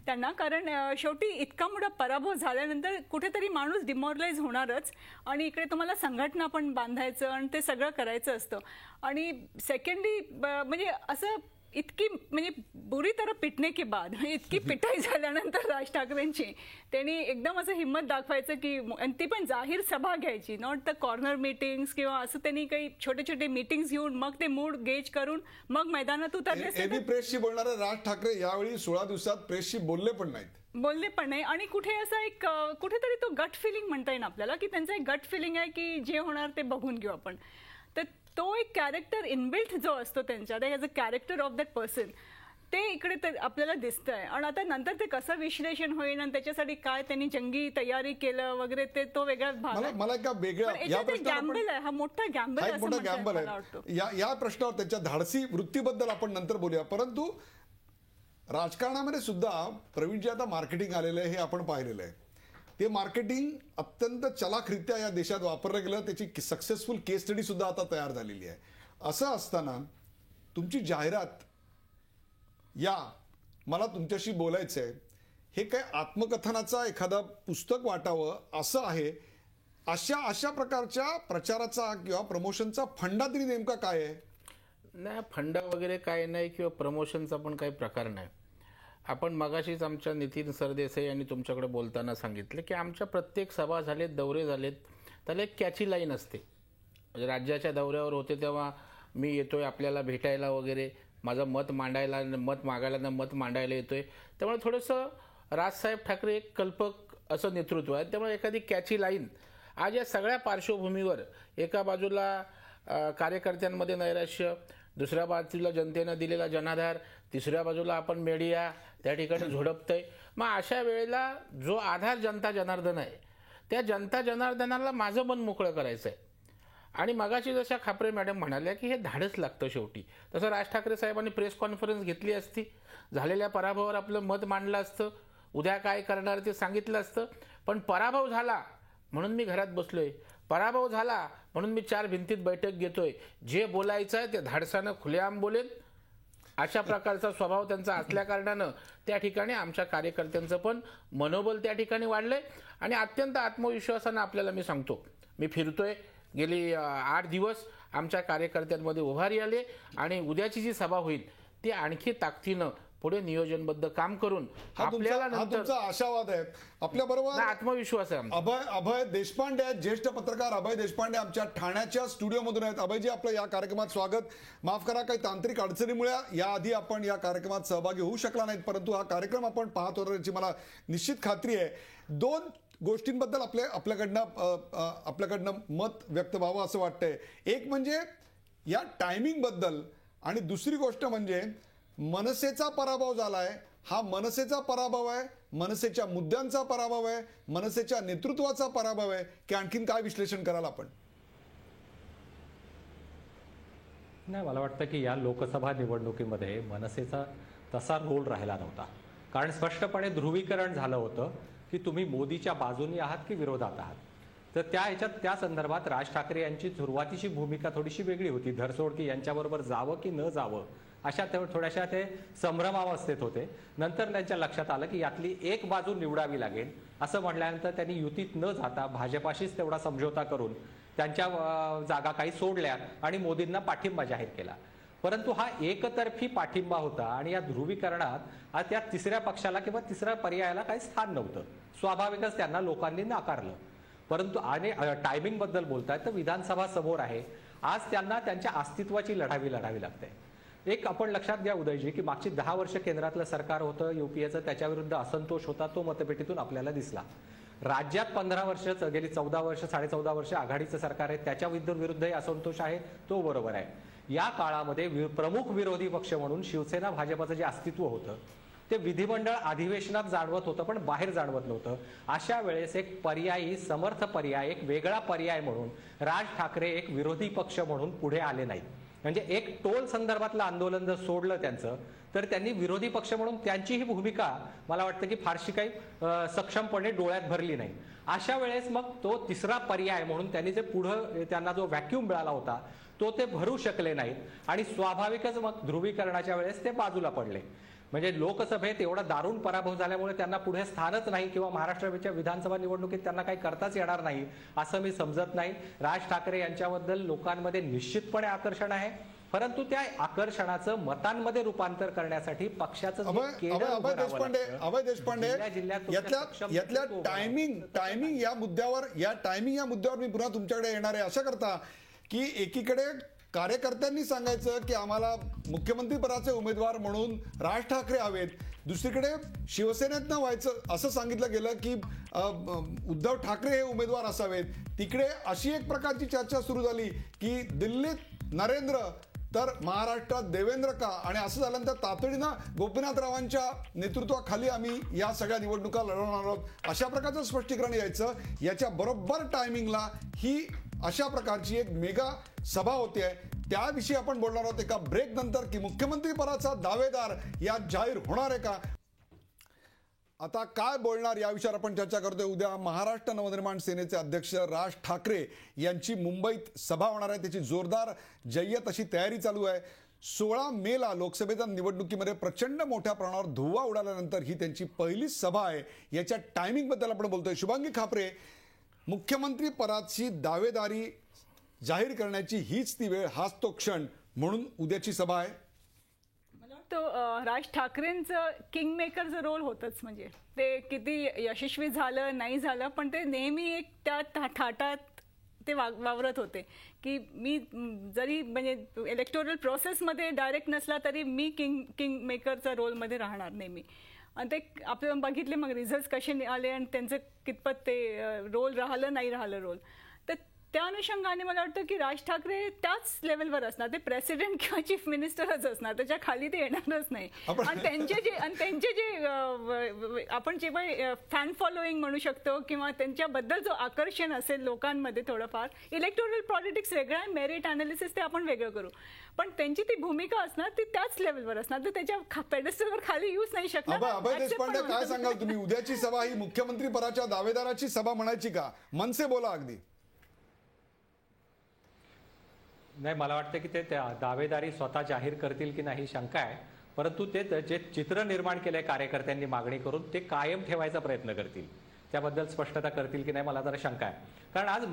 त्यांना. कारण शेवटी इतका मोठा पराभव झाल्यानंतर कुठेतरी माणूस डिमॉरलाइज होणारच. आणि इकडे तुम्हाला संघटना पण बांधायचं आणि ते सगळं करायचं असतं. आणि सेकंडली म्हणजे असं इतकी म्हणजे बुरी तरह पिटणे के बाद इतकी पिटाई झाल्यानंतर राज ठाकरेंची त्यांनी एकदम असं हिंमत दाखवायचं की, आणि ती पण जाहीर सभा घ्यायची, नॉट द कॉर्नर मीटिंग्स किंवा असं त्यांनी काही छोटे छोटे मीटिंग्स घेऊन मग ते मूड गेज करून मग मैदानात उतरले. एबी प्रेसशी बोलणारे राज ठाकरे यावेळी 16 दिवसात प्रेसशी बोलले पण नाही. आणि कुठे असं एक कुठेतरी तो गट फिलिंग म्हणता येईल आपल्याला, की त्यांचं एक गट फिलिंग आहे की जे होणार ते बघून घेऊ आपण. तर तो एक कॅरेक्टर इनबिल्ट जो असतो त्यांच्यात, as a character of that person, ते इकडे तर आपल्याला दिसतंय. आणि आता नंतर ते कसं विश्लेषण होईल आणि त्याच्यासाठी काय त्यांनी जंगी तयारी केलं वगैरे ते तो वेगळा भाग आहे. मला एका वेगळ्या गॅम्बल आहे, हा मोठा गॅम्बल आहे. या प्रश्नावर त्यांच्या धाडसी वृत्तीबद्दल आपण नंतर बोलूया. परंतु राजकारणामध्ये सुद्धा प्रवीणजी आता मार्केटिंग आलेलं आहे हे आपण पाहिलेलं आहे. ते मार्केटिंग अत्यंत चलाखरित्या या देशात वापरलं गेलं. त्याची सक्सेसफुल केस स्टडी सुद्धा आता तयार झालेली आहे. असं असताना तुमची जाहिरात मला तुमच्याशी बोलायचं आहे, हे काय आत्मकथनाचा एखादा पुस्तक वाटावं असं आहे? अशा प्रकारच्या प्रचाराचा किंवा प्रमोशनचा फंडा तरी नेमका काय आहे? नाही, फंडा वगैरे काय नाही किंवा प्रमोशनचा पण काही प्रकार नाही. आपण मगाशीच आमच्या नितीन सरदेसाई यांनी तुमच्याकडे बोलताना सांगितलं की आमच्या प्रत्येक सभा झालेत, दौरे झालेत, त्याला एक कॅची लाईन असते. म्हणजे राज्याच्या दौऱ्यावर होते तेव्हा मी येतोय आपल्याला भेटायला वगैरे, माझं मत मांडायला येतोय. त्यामुळे थोडंसं राजसाहेब ठाकरे एक कल्पक असं नेतृत्व आहे. त्यामुळे एखादी कॅची लाईन आज या सगळ्या पार्श्वभूमीवर, एका बाजूला कार्यकर्त्यांमध्ये नैराश्य, दुसऱ्या बाजूला जनतेनं दिलेला जनाधार, तिसऱ्या बाजूला आपण मीडिया त्या ठिकाणी झोडपतंय. मग अशा वेळेला जो आधार जनता जनार्दन आहे, त्या जनता जनार्दनाला माझं मन मोकळं करायचं आहे. आणि मगाशी जशा खापरे मॅडम म्हणाल्या की हे धाडस लागतं शेवटी, तसं राज ठाकरे साहेबांनी प्रेस कॉन्फरन्स घेतली असती, झालेल्या पराभवावर आपलं मत मांडलं असतं, उद्या काय करणार ते सांगितलं असतं. पण पराभव झाला म्हणून मी घरात बसलोय, पराभव झाला म्हणून मी 4 भिंतीत बैठक घेतोय, जे बोलायचं आहे ते धाडसानं खुलेआम बोलेन, अशा प्रकारचा स्वभाव त्यांचा असल्या कारणानं त्या ठिकाणी आमच्या कार्यकर्त्यांचं पण मनोबल त्या ठिकाणी वाढलंय. आणि अत्यंत आत्मविश्वासानं आपल्याला मी सांगतो, मी फिरतोय, गेली 8 दिवस आमच्या कार्यकर्त्यांमध्ये उभारी आले. आणि उद्याची जी सभा होईल ती आणखी ताकदीनं पुढे नियोजनबद्ध काम करून आपल्याला तुमचा आशावाद आहे. आपल्या बरोबर आत्मविश्वास आहे. अभय देशपांडे आहेत, ज्येष्ठ पत्रकार अभय देशपांडे आमच्या ठाण्याच्या स्टुडिओमधून आहेत. अभयजी, आपलं या कार्यक्रमात स्वागत. माफ करा, काही तांत्रिक अडचणीमुळे याआधी आपण या कार्यक्रमात सहभागी होऊ शकला नाहीत, परंतु हा कार्यक्रम आपण पाहत होतो याची मला निश्चित खात्री आहे. 2 गोष्टींबद्दल आपल्याकडनं मत व्यक्त व्हावं असं वाटतंय. एक म्हणजे या टायमिंग बद्दल, आणि दुसरी गोष्ट म्हणजे मनसेचा पराभव झालाय. हा मनसेचा पराभव आहे, मनसेच्या मुद्द्यांचा पराभव आहे, मनसेच्या नेतृत्वाचा पराभव आहे, की आणखीन काय विश्लेषण कराल आपण? नाही, मला वाटतं की या लोकसभा निवडणुकीमध्ये मनसेचा तसा रोल राहिला नव्हता. कारण स्पष्टपणे ध्रुवीकरण झालं होतं की तुम्ही मोदीच्या बाजूनी आहात की विरोधात आहात. तर त्या संदर्भात राज ठाकरे यांची सुरुवातीची भूमिका थोडीशी वेगळी होती. धरसोड की यांच्याबरोबर जावं की न जावं अशा थोड्याशा ते संभ्रमावस्थेत होते. नंतर त्यांच्या लक्षात आलं की यातली एक बाजू निवडावी लागेल. असं म्हटल्यानंतर त्यांनी युतीत न जाता भाजपाशीच तेवढा समझोता करून त्यांच्या जागा काही सोडल्या आणि मोदींना पाठिंबा जाहीर केला. परंतु हा एकतर्फी पाठिंबा होता आणि या ध्रुवीकरणात त्या तिसऱ्या पक्षाला किंवा तिसऱ्या पर्यायाला काही स्थान नव्हतं. स्वाभाविकच त्यांना लोकांनी नाकारलं. परंतु आणि टायमिंग बद्दल बोलतायत तर विधानसभा समोर आहे. आज त्यांना त्यांच्या अस्तित्वाची लढावी लागते. एक आपण लक्षात घ्या उदयजी की मागची 10 वर्ष केंद्रातलं सरकार होतं युपीएचं, त्याच्याविरुद्ध असंतोष होता, तो मतपेटीतून आपल्याला दिसला. राज्यात 15 वर्ष गेली 14 वर्ष 14.5 वर्ष आघाडीचं सरकार आहे, त्याच्या विरुद्धही असंतोष आहे, तो बरोबर आहे. या काळामध्ये प्रमुख विरोधी पक्ष म्हणून शिवसेना भाजपचं जे अस्तित्व होतं ते विधिमंडळ अधिवेशनात जाणवत होतं पण बाहेर जाणवत नव्हतं. अशा वेळेस एक पर्यायी समर्थ पर्याय, एक वेगळा पर्याय म्हणून राज ठाकरे एक विरोधी पक्ष म्हणून पुढे आले नाहीत. म्हणजे एक टोल संदर्भातलं आंदोलन जर सोडलं त्यांचं तर त्यांनी विरोधी पक्ष म्हणून त्यांची ही भूमिका मला वाटतं की फारशी काही सक्षमपणे डोळ्यात भरली नाही. अशा वेळेस मग तो तिसरा पर्याय म्हणून त्यांनी जे पुढं त्यांना जो व्हॅक्यूम मिळाला होता तो ते भरू शकले नाहीत आणि स्वाभाविकच मग ध्रुवीकरणाच्या वेळेस ते बाजूला पडले. म्हणजे लोकसभेत एवढा दारुण पराभव झाल्यामुळे त्यांना पुढे स्थानच नाही किंवा महाराष्ट्राच्या विधानसभा निवडणुकीत त्यांना काही करताच येणार नाही असं मी समजत नाही. राज ठाकरे यांच्याबद्दल लोकांमध्ये निश्चितपणे आकर्षण आहे, परंतु त्या आकर्षणाचं मतांमध्ये रूपांतर करण्यासाठी पक्षाचं अभय देशपांडे यातल्या टायमिंग या मुद्द्यावर मी पुन्हा तुमच्याकडे येणार आहे. अशा करता की एकीकडे कार्यकर्त्यांनी सांगायचं की आम्हाला मुख्यमंत्री पदाचे उमेदवार म्हणून राज ठाकरे हवेत, दुसरीकडे शिवसेनेतनं व्हायचं असं सांगितलं गेलं की उद्धव ठाकरे हे उमेदवार असावेत. तिकडे अशी एक प्रकारची चर्चा सुरू झाली की दिल्लीत नरेंद्र तर महाराष्ट्रात देवेंद्र का, आणि असं झाल्यानंतर तातडीनं गोपीनाथरावांच्या नेतृत्वाखाली आम्ही या सगळ्या निवडणुका लढवणार आहोत अशा प्रकारचं स्पष्टीकरण यायचं. याच्या बरोबर टायमिंगला ही अशा प्रकारची एक मेगा सभा होते. त्याविषयी आपण बोलणार आहोत एका ब्रेक नंतर की मुख्यमंत्री पदाचा दावेदार यात जाहीर होणार आहे का. आता काय बोलणार या विषयावर आपण चर्चा करतोय. उद्या महाराष्ट्र नवनिर्माण सेनेचे अध्यक्ष राज ठाकरे यांची मुंबईत सभा होणार आहे. त्याची जोरदार जय्यत अशी तयारी चालू आहे. 16 मेला लोकसभेच्या निवडणुकीमध्ये प्रचंड मोठ्या प्रमाणावर धुव्वा उडाल्यानंतर ही त्यांची पहिली सभा आहे. याच्या टायमिंग बद्दल आपण बोलतोय. शुभांगी खापरे, मुख्यमंत्री पदाची दावेदारी जाहीर करण्याची हीच ती वेळ, हाच तो क्षण म्हणून उद्याची सभा आहे. तो राज ठाकरेंचं किंग मेकरचं रोल होतच. म्हणजे ते किती यशस्वी झालं नाही झालं पण ते नेहमी एक त्या थाटात ते वावरत होते की मी जरी म्हणजे इलेक्टोरल प्रोसेसमध्ये डायरेक्ट नसला तरी मी किंग मेकरचा रोलमध्ये राहणार नेहमी. आणि ते आपण बघितले मग रिझल्ट कसे आले आणि त्यांचं कितपत ते रोल राहिलं नाही राहिलं रोल. तर त्या अनुषंगाने मला वाटतं की राज ठाकरे त्याच लेवलवर असणार. ते प्रेसिडेंट किंवा चीफ मिनिस्टरच असणार, त्याच्या खाली ते येणारच नाही. आणि त्यांचे जे आपण जेव्हा फॅन फॉलोईंग म्हणू शकतो किंवा त्यांच्याबद्दल जो आकर्षण असेल लोकांमध्ये थोडंफार, इलेक्टोरल पॉलिटिक्स वेगळं आहे, मेरिट अनालिसिस ते आपण वेगळं करू, पण त्यांची ती भूमिका असणार ती त्याच लेवलवर असणार. तर त्याच्या पेडेस्टलवर खाली येऊच नाही शकणार. अभय देशपांडे, काय सांगाल तुम्ही, उद्याची सभा ही मुख्यमंत्री पदाच्या दावेदाराची सभा म्हणायची का? मनसे बोला अगदी. नाही, मला वाटतं की ते दावेदारी स्वतः जाहीर करतील की नाही शंका आहे, परंतु ते जे चित्र निर्माण केलंय कार्यकर्त्यांनी मागणी करून ते कायम ठेवायचा प्रयत्न करतील. त्याबद्दल स्पष्टता करतील की नाही मला जरा शंका आहे. कारण आज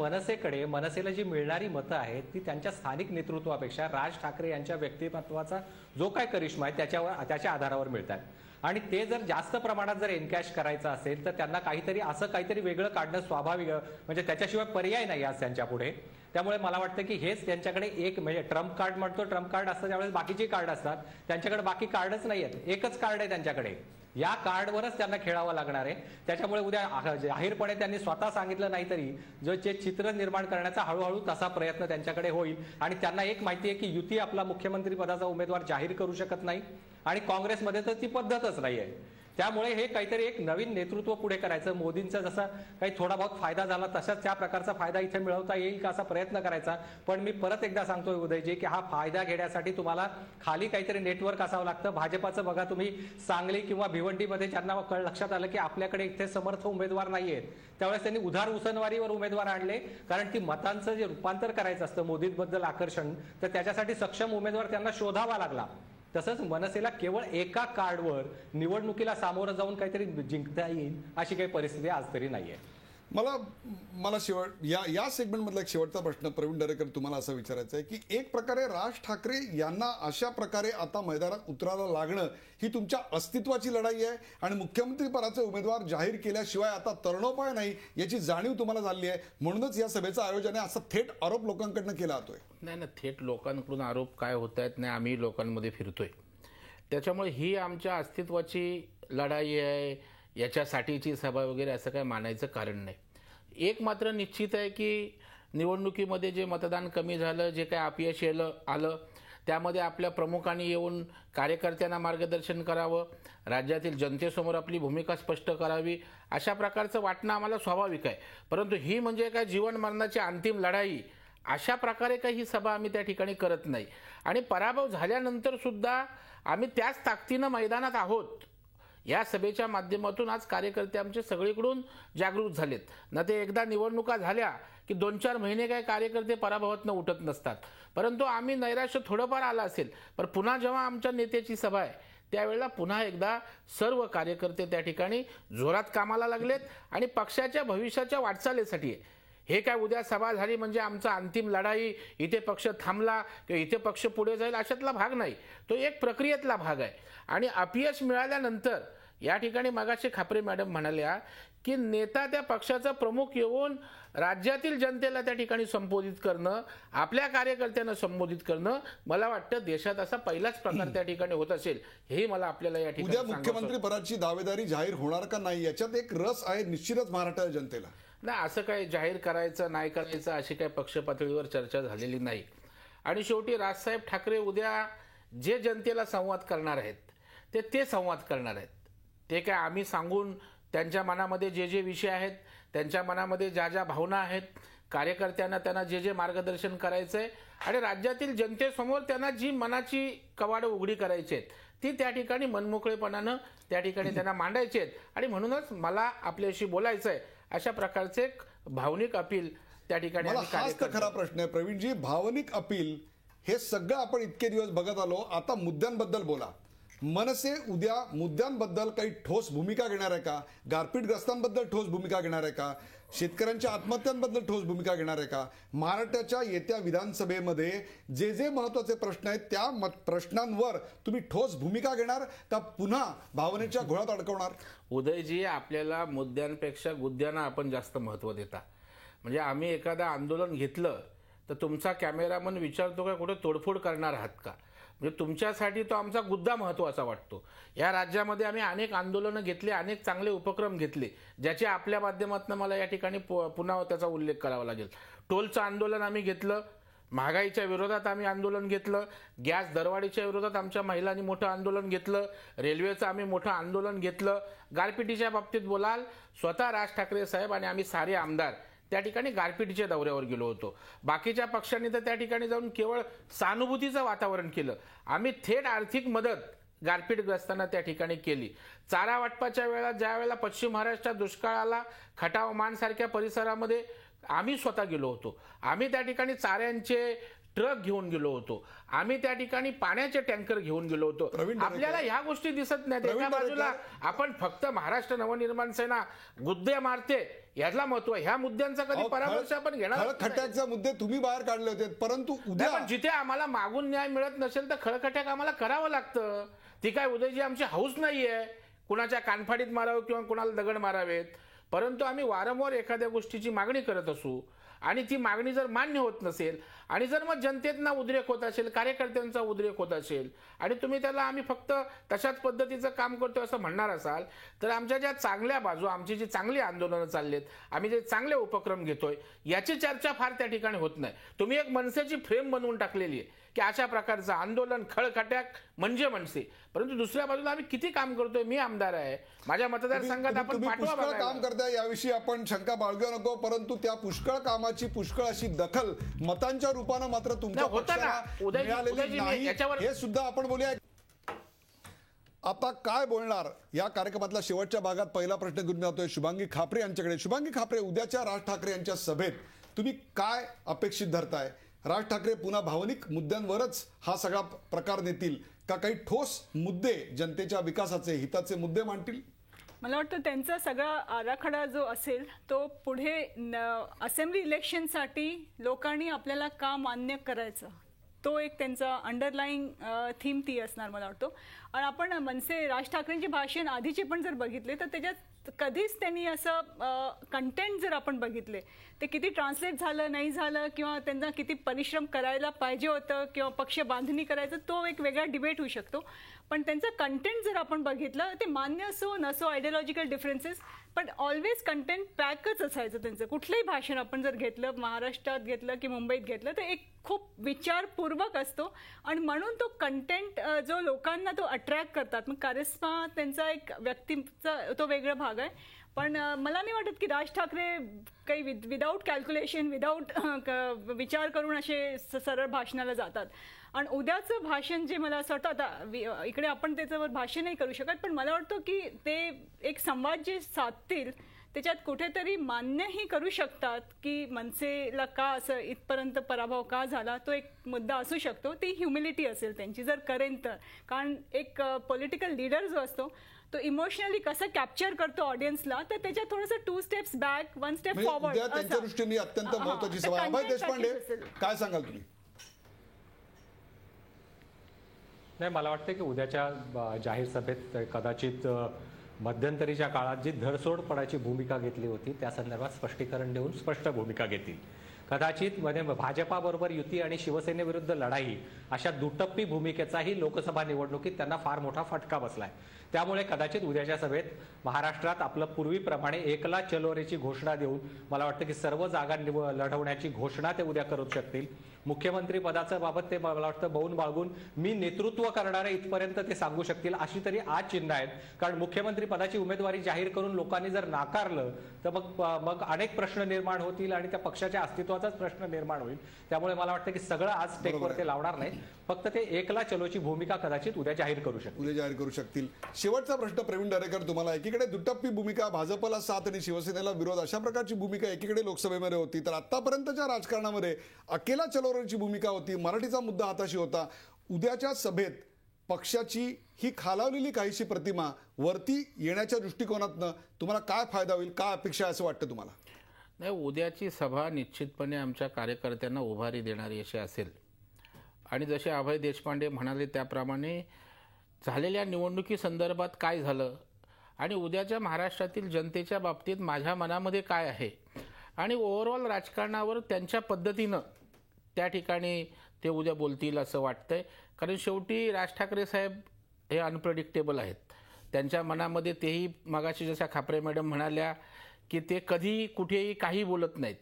मनसेला जी मिळणारी मतं आहेत ती त्यांच्या स्थानिक नेतृत्वापेक्षा राज ठाकरे यांच्या व्यक्तिमत्वाचा जो काय करिश्मा आहे त्याच्या आधारावर मिळतात. आणि ते जर जास्त प्रमाणात जर एनकॅश करायचं असेल तर त्यांना काहीतरी वेगळं काढणं स्वाभाविक, म्हणजे त्याच्याशिवाय पर्याय नाही आज त्यांच्या पुढे. त्यामुळे मला वाटतं की हेच त्यांच्याकडे एक म्हणजे ट्रम्प कार्ड म्हणतो, ट्रम्प कार्ड असतं त्यावेळेस बाकीची कार्ड असतात, त्यांच्याकडे बाकी कार्डच नाही आहेत, एकच कार्ड आहे त्यांच्याकडे. या कार्डवरच त्यांना खेळावं लागणार आहे. त्याच्यामुळे उद्या जाहीरपणे त्यांनी स्वतः सांगितलं नाही तरी जे चित्र निर्माण करण्याचा हळूहळू तसा प्रयत्न त्यांच्याकडे होईल. आणि त्यांना एक माहिती आहे की युती आपला मुख्यमंत्री पदाचा उमेदवार जाहीर करू शकत नाही आणि काँग्रेसमध्ये तर ती पद्धतच नाही आहे. त्यामुळे हे काहीतरी एक नवीन नेतृत्व पुढे करायचं, मोदींचा जसा काही थोडा बहुत फायदा झाला तसाच त्या प्रकारचा फायदा इथे मिळवता येईल का असा प्रयत्न करायचा. पण मी परत एकदा सांगतोय उदयजी की हा फायदा घेण्यासाठी तुम्हाला खाली काहीतरी नेटवर्क असावं लागतं. भाजपाचं बघा तुम्ही, सांगली किंवा भिवंडीमध्ये ज्यांना लक्षात आलं की आपल्याकडे इथे समर्थ उमेदवार नाहीयेत, त्यावेळेस त्यांनी उधार उसनवारीवर उमेदवार आणले, कारण ती मतांचं जे रूपांतर करायचं असतं मोदींबद्दल आकर्षण, तर त्याच्यासाठी सक्षम उमेदवार त्यांना शोधावा लागला. तसंच मनसेला केवळ एका कार्डवर निवडणुकीला सामोरं जाऊन काहीतरी जिंकता येईल अशी काही परिस्थिती आज तरी नाहीये. मला या सेगमेंट मधला एक शेवटचा प्रश्न प्रवीण दरेकर तुम्हाला असं विचारायचं आहे की एक प्रकारे राज ठाकरे यांना अशा प्रकारे आता मैदानात उतरायला लागणं ही तुमच्या अस्तित्वाची लढाई आहे आणि मुख्यमंत्री पदाचे उमेदवार जाहीर केल्याशिवाय आता तरणोपाय नाही याची जाणीव तुम्हाला झाली आहे, म्हणूनच या सभेचं आयोजन आहे असा थेट आरोप लोकांकडनं केला जातोय. नाही, थेट लोकांकडून आरोप काय होत आहेत नाही, आम्ही लोकांमध्ये फिरतोय, त्याच्यामुळे ही आमच्या अस्तित्वाची लढाई आहे, याच्यासाठीची सभा वगैरे असं काय मानायचं कारण नाही. एक मात्र निश्चित आहे की निवडणुकीमध्ये जे मतदान कमी झालं, जे काय अपयश आलं त्यामध्ये आपल्या प्रमुखांनी येऊन कार्यकर्त्यांना मार्गदर्शन करावं, राज्यातील जनतेसमोर आपली भूमिका स्पष्ट करावी, अशा प्रकारचं वाटणं आम्हाला स्वाभाविक आहे. परंतु ही म्हणजे काय जीवन मरणाची अंतिम लढाई अशा प्रकारे काही ही सभा आम्ही त्या ठिकाणी करत नाही. आणि पराभव झाल्यानंतर सुद्धा आम्ही त्याच ताकदीनं मैदानात आहोत. या सभेच्या माध्यमातून आज कार्यकर्ते आमचे सगळीकडून जागृत झालेत ना. ते एकदा निवडणुका झाल्या की 2-4 महिने काय कार्यकर्ते पराभवातनं उठत नसतात, परंतु आम्ही नैराश्य थोडंफार आलं असेल, पण पुन्हा जेव्हा आमच्या नेत्याची सभा आहे त्यावेळेला पुन्हा एकदा सर्व कार्यकर्ते त्या ठिकाणी जोरात कामाला लागलेत आणि पक्षाच्या भविष्याच्या वाटचालीसाठी आहे. हे काय उद्या सभा झाली म्हणजे आमचा अंतिम लढाई, इथे पक्ष थांबला किंवा इथे पक्ष पुढे जाईल अशातला भाग नाही, तो एक प्रक्रियेतला भाग आहे. आणि अपयश मिळाल्यानंतर या ठिकाणी मगाशी खापरे मॅडम म्हणाल्या की नेता त्या पक्षाचा प्रमुख येऊन राज्यातील जनतेला त्या ठिकाणी संबोधित करणं, आपल्या कार्यकर्त्यांना संबोधित करणं, मला वाटतं देशात असा पहिलाच प्रकार त्या ठिकाणी होत असेल. हेही मला आपल्याला या ठिकाणी उद्या मुख्यमंत्री पदाची दावेदारी जाहीर होणार का नाही याच्यात एक रस आहे निश्चितच महाराष्ट्राच्या जनतेला. नाही, असं काही जाहीर करायचं नाही करायचं अशी काही पक्ष पातळीवर चर्चा झालेली नाही. आणि शेवटी राजसाहेब ठाकरे उद्या जे जनतेला संवाद करणार आहेत ते संवाद करणार आहेत. ते काय आम्ही सांगून त्यांच्या मनामध्ये जे विषय आहेत, त्यांच्या मनामध्ये ज्या भावना आहेत, कार्यकर्त्यांना त्यांना जे मार्गदर्शन करायचं आहे आणि राज्यातील जनतेसमोर त्यांना जी मनाची कवाडं उघडी करायची आहेत ती त्या ठिकाणी मनमोकळेपणानं त्या ठिकाणी त्यांना मांडायची आहेत. आणि म्हणूनच मला आपल्याशी बोलायचं आहे अशा प्रकारचे एक भावनिक अपील त्या ठिकाणी हाच तर खरा प्रश्न आहे प्रवीणजी. भावनिक अपील हे सगळं आपण इतके दिवस बघत आलो, आता मुद्द्यांबद्दल बोला. मनसे उद्या मुद्द्यांबद्दल काही ठोस भूमिका घेणार आहे का? गारपीटग्रस्तांबद्दल ठोस भूमिका घेणार आहे का? शेतकऱ्यांच्या आत्महत्यांबद्दल ठोस भूमिका घेणार आहे का? महाराष्ट्राच्या येत्या विधानसभेमध्ये जे महत्वाचे प्रश्न आहेत त्या प्रश्नांवर तुम्ही ठोस भूमिका घेणार का पुन्हा भावनेच्या घोळात अडकवणार? उदयजी, आपल्याला मुद्द्यांपेक्षा गुद्द्यांना आपण जास्त महत्व देता. म्हणजे आम्ही एखादं आंदोलन घेतलं तर तुमचा कॅमेरामन विचारतो का कुठे तोडफोड करणार आहात का? म्हणजे तुमच्यासाठी तो आमचा गुद्दा महत्त्वाचा वाटतो. या राज्यामध्ये आम्ही अनेक आंदोलनं घेतली, अनेक चांगले उपक्रम घेतले, ज्याचे आपल्या माध्यमातून मला या ठिकाणी पुन्हा त्याचा उल्लेख करावा लागेल. टोलचं आंदोलन आम्ही घेतलं, महागाईच्या विरोधात आम्ही आंदोलन घेतलं, गॅस दरवाढीच्या विरोधात आमच्या महिलांनी मोठं आंदोलन घेतलं, रेल्वेचं आम्ही मोठं आंदोलन घेतलं. गारपिटीच्या बाबतीत बोलाल, स्वतः राज ठाकरे साहेब आणि आम्ही सारे आमदार त्या ठिकाणी गारपिटीच्या दौऱ्यावर गेलो होतो. बाकीच्या पक्षांनी तर त्या ठिकाणी जाऊन केवळ सहानुभूतीचं वातावरण केलं. आम्ही थेट आर्थिक मदत गारपीटग्रस्तांना त्या ठिकाणी केली. चारा वाटपाच्या वेळा ज्या वेळेला पश्चिम महाराष्ट्रात दुष्काळ आला, खटाव मान सारख्या परिसरामध्ये आम्ही स्वतः गेलो होतो. आम्ही त्या ठिकाणी चाऱ्यांचे ट्रक घेऊन गेलो होतो, आम्ही त्या ठिकाणी पाण्याचे टँकर घेऊन गेलो होतो. आपल्याला ह्या गोष्टी दिसत नाहीत. एका बाजूला आपण फक्त महाराष्ट्र नवनिर्माण सेना गुद्दे मारते याला महत्व, ह्या मुद्द्यांचा कधी परामर्श आपण घेणार. खळखट्याचे मुद्दे तुम्ही बाहेर काढले होते, परंतु उद्या जिथे आम्हाला मागून न्याय मिळत नसेल तर खळखट्याक आम्हाला करावं लागतं. ती काय उदयजी आमची हौस नाहीये कुणाच्या कानफाडीत मारावं किंवा कुणाला दगड मारावेत, परंतु आम्ही वारंवार एखाद्या गोष्टीची मागणी करत असू आणि ती मागणी जर मान्य होत नसेल आणि जर मग जनतेतना उद्रेक होत असेल, कार्यकर्त्यांचा उद्रेक होत असेल आणि तुम्ही त्याला आम्ही फक्त तशाच पद्धतीचं काम करतोय असं म्हणणार असाल तर आमच्या ज्या चांगल्या बाजू, आमची जी चांगली आंदोलनं चाललेत, आम्ही जे चांगले उपक्रम घेतोय याची चर्चा फार त्या ठिकाणी होत नाही. तुम्ही एक मनसेची फ्रेम बनवून टाकलेली आहे की अशा प्रकारचं आंदोलन खळखट्याक म्हणजे मनसे, परंतु दुसऱ्या बाजूला आम्ही किती काम करतोय. मी आमदार आहे, माझ्या मतदारसंघात आपण तुम्ही पाठवा पुष्कळ बघायला. काम करताय याविषयी आपण शंका बाळगू नको, परंतु त्या पुष्कळ कामाची पुष्कळ अशी दखल मतांच्या रूपानं मात्र तुमच्या नाही, होतं ना. पक्षाला उदयजी, मिळालेली नाही, याच्यावर- हे सुद्धा आपण बोलूया. आता काय बोलणार या कार्यक्रमातला शेवटच्या भागात पहिला प्रश्न घेऊन जातोय शुभांगी खापरे यांच्याकडे. शुभांगी खापरे, उद्याच्या राज ठाकरे यांच्या सभेत तुम्ही काय अपेक्षित धरताय? राज ठाकरे पुन्हा भावनिक मुद्द्यांवरच हा सगळा प्रकार नेतील का काही ठोस मुद्दे, जनतेच्या विकासाचे हिताचे मुद्दे मांडतील? मला वाटतं त्यांचा सगळा आराखडा जो असेल तो पुढे असेंब्ली इलेक्शनसाठी लोकांनी आपल्याला का मान्य करायचं, तो एक त्यांचा अंडरलाईंग थीम ती असणार मला वाटतो. आणि आपण मनसे राज ठाकरेंचे भाषण आधीचे पण जर बघितले तर त्याच्यात कधीच त्यांनी असं कंटेंट जर आपण बघितले ते किती ट्रान्सलेट झालं नाही झालं किंवा त्यांना किती परिश्रम करायला पाहिजे होतं किंवा पक्ष बांधणी करायचं, तो एक वेगळा डिबेट होऊ शकतो. पण त्यांचं कंटेंट जर आपण बघितलं ते मान्य असो नसो, आयडियोलॉजिकल डिफरन्सेस, पण ऑलवेज कंटेंट पॅकच असायचं त्यांचं. कुठलंही भाषण आपण जर घेतलं, महाराष्ट्रात घेतलं की मुंबईत घेतलं, तर एक खूप विचारपूर्वक असतो आणि म्हणून तो कंटेंट जो लोकांना तो अट्रॅक्ट करतात. मग करिश्मा त्यांचा एक व्यक्तीचा तो वेगळा भाग आहे. पण मला नाही वाटत की राज ठाकरे काही विदाऊट कॅल्क्युलेशन, विदाऊट विचार करून असे सरळ भाषणाला जातात. आणि उद्याचं भाषण जे मला असं वाटतं, आता इकडे आपण त्याच्यावर भाष्य नाही करू शकत, पण मला वाटतं की ते एक संवाद जे साधतील त्याच्यात कुठेतरी मान्यही करू शकतात की मनसेला का असं इथपर्यंत पराभव का झाला, तो एक मुद्दा असू शकतो. ती ह्युमिलिटी असेल त्यांची जर करेन तर. कारण एक पॉलिटिकल लीडर जो असतो तो इमोशनली कसं कॅप्चर करतो ऑडियन्सला, तर त्याच्यात थोडंसं 2 steps बॅक 1 step फॉरवर्ड त्यांच्या दृष्टीने अत्यंत महत्वाची सभा. अभय देशपांडे, काय सांगाल तुम्ही? नाही, मला वाटतं की उद्याच्या जाहीर सभेत कदाचित मध्यंतरीच्या काळात जी धरसोडपणाची भूमिका घेतली होती त्या संदर्भात स्पष्टीकरण देऊन स्पष्ट भूमिका घेतील. कदाचित मध्ये भाजपाबरोबर युती आणि शिवसेनेविरुद्ध लढाई अशा दुटप्पी भूमिकेचाही लोकसभा निवडणुकीत त्यांना फार मोठा फटका बसलाय. त्यामुळे कदाचित उद्याच्या सभेत महाराष्ट्रात आपलं पूर्वीप्रमाणे एकला चलोरेची घोषणा देऊन मला वाटतं की सर्व जागा लढवण्याची घोषणा ते उद्या करू शकतील. मुख्यमंत्री पदाच्या बाबत ते मला वाटतं बौन बाळगून मी नेतृत्व करणारे इथपर्यंत ते सांगू शकतील, अशी तरी आज चिन्ह आहेत. कारण मुख्यमंत्री पदाची उमेदवारी जाहीर करून लोकांनी जर नाकारलं तर मग अनेक प्रश्न निर्माण होतील आणि त्या पक्षाच्या अस्तित्वाचाच प्रश्न निर्माण होईल. त्यामुळे मला वाटतं की सगळं आज स्टेकवर ते लावणार नाहीत, फक्त ते एकला चलोची भूमिका कदाचित उद्या जाहीर करू शकतील. शेवटचा प्रश्न प्रवीण दरेकर तुम्हाला. एकीकडे दुटप्पी भूमिका, भाजपला साथ आणि शिवसेनेला विरोध, अशा प्रकारची भूमिका एकीकडे लोकसभेमध्ये होती, तर आतापर्यंतच्या राजकारणामध्ये अकेला चलोरची भूमिका होती, मराठीचा मुद्दा हाताशी होता. उद्याच्या सभेत पक्षाची ही खालावलेली काहीशी प्रतिमा वरती येण्याच्या दृष्टिकोनातनं तुम्हाला काय फायदा होईल, काय अपेक्षा आहे असं वाटतं तुम्हाला? नाही, उद्याची सभा निश्चितपणे आमच्या कार्यकर्त्यांना उभारी देणारी अशी असेल. आणि जसे अभय देशपांडे म्हणाले त्याप्रमाणे झालेल्या निवडणुकीसंदर्भात काय झालं आणि उद्याच्या महाराष्ट्रातील जनतेच्या बाबतीत माझ्या मनामध्ये काय आहे आणि ओव्हरऑल राजकारणावर त्यांच्या पद्धतीनं त्या ठिकाणी ते उद्या बोलतील असं वाटतंय. कारण शेवटी राज ठाकरे साहेब हे अनप्रेडिक्टेबल आहेत. त्यांच्या मनामध्ये तेही मगाशी जशा खापरे मॅडम म्हणाल्या की ते कधी कुठेही काही बोलत नाहीत.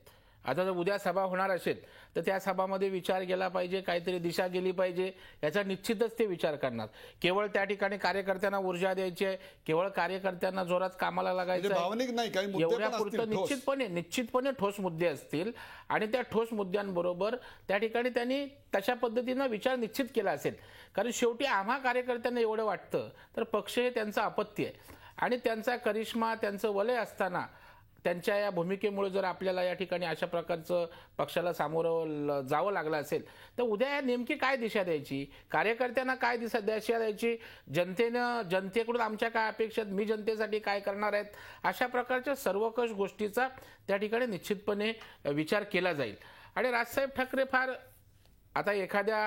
आता जर उद्या सभा होणार असेल तर त्या सभामध्ये विचार गेला पाहिजे, काहीतरी दिशा गेली पाहिजे, याचा निश्चितच ते विचार करणार. केवळ त्या ठिकाणी कार्यकर्त्यांना ऊर्जा द्यायची आहे, केवळ कार्यकर्त्यांना जोरात कामाला लागायचं भावनिक नाही, काही मुद्दे एवढ्यापुरतं निश्चितपणे ठोस मुद्दे असतील आणि त्या ठोस मुद्द्यांबरोबर त्या ठिकाणी त्यांनी तशा पद्धतीनं विचार निश्चित केला असेल. कारण शेवटी आम्हा कार्यकर्त्यांना एवढं वाटतं तर पक्ष हे त्यांचं अपत्य आहे आणि त्यांचा करिश्मा, त्यांचं वलय असताना त्यांच्या या भूमिकेमुळे जर आपल्याला या ठिकाणी अशा प्रकारचं पक्षाला सामोरं जावं लागलं असेल तर उद्या या नेमकी काय दिशा द्यायची, कार्यकर्त्यांना काय दिशा द्यायची, जनतेकडून आमच्या काय अपेक्षा, मी जनतेसाठी काय करणार आहेत, अशा प्रकारच्या सर्वकष गोष्टीचा त्या ठिकाणी निश्चितपणे विचार केला जाईल. आणि राजसाहेब ठाकरे फार आता एखाद्या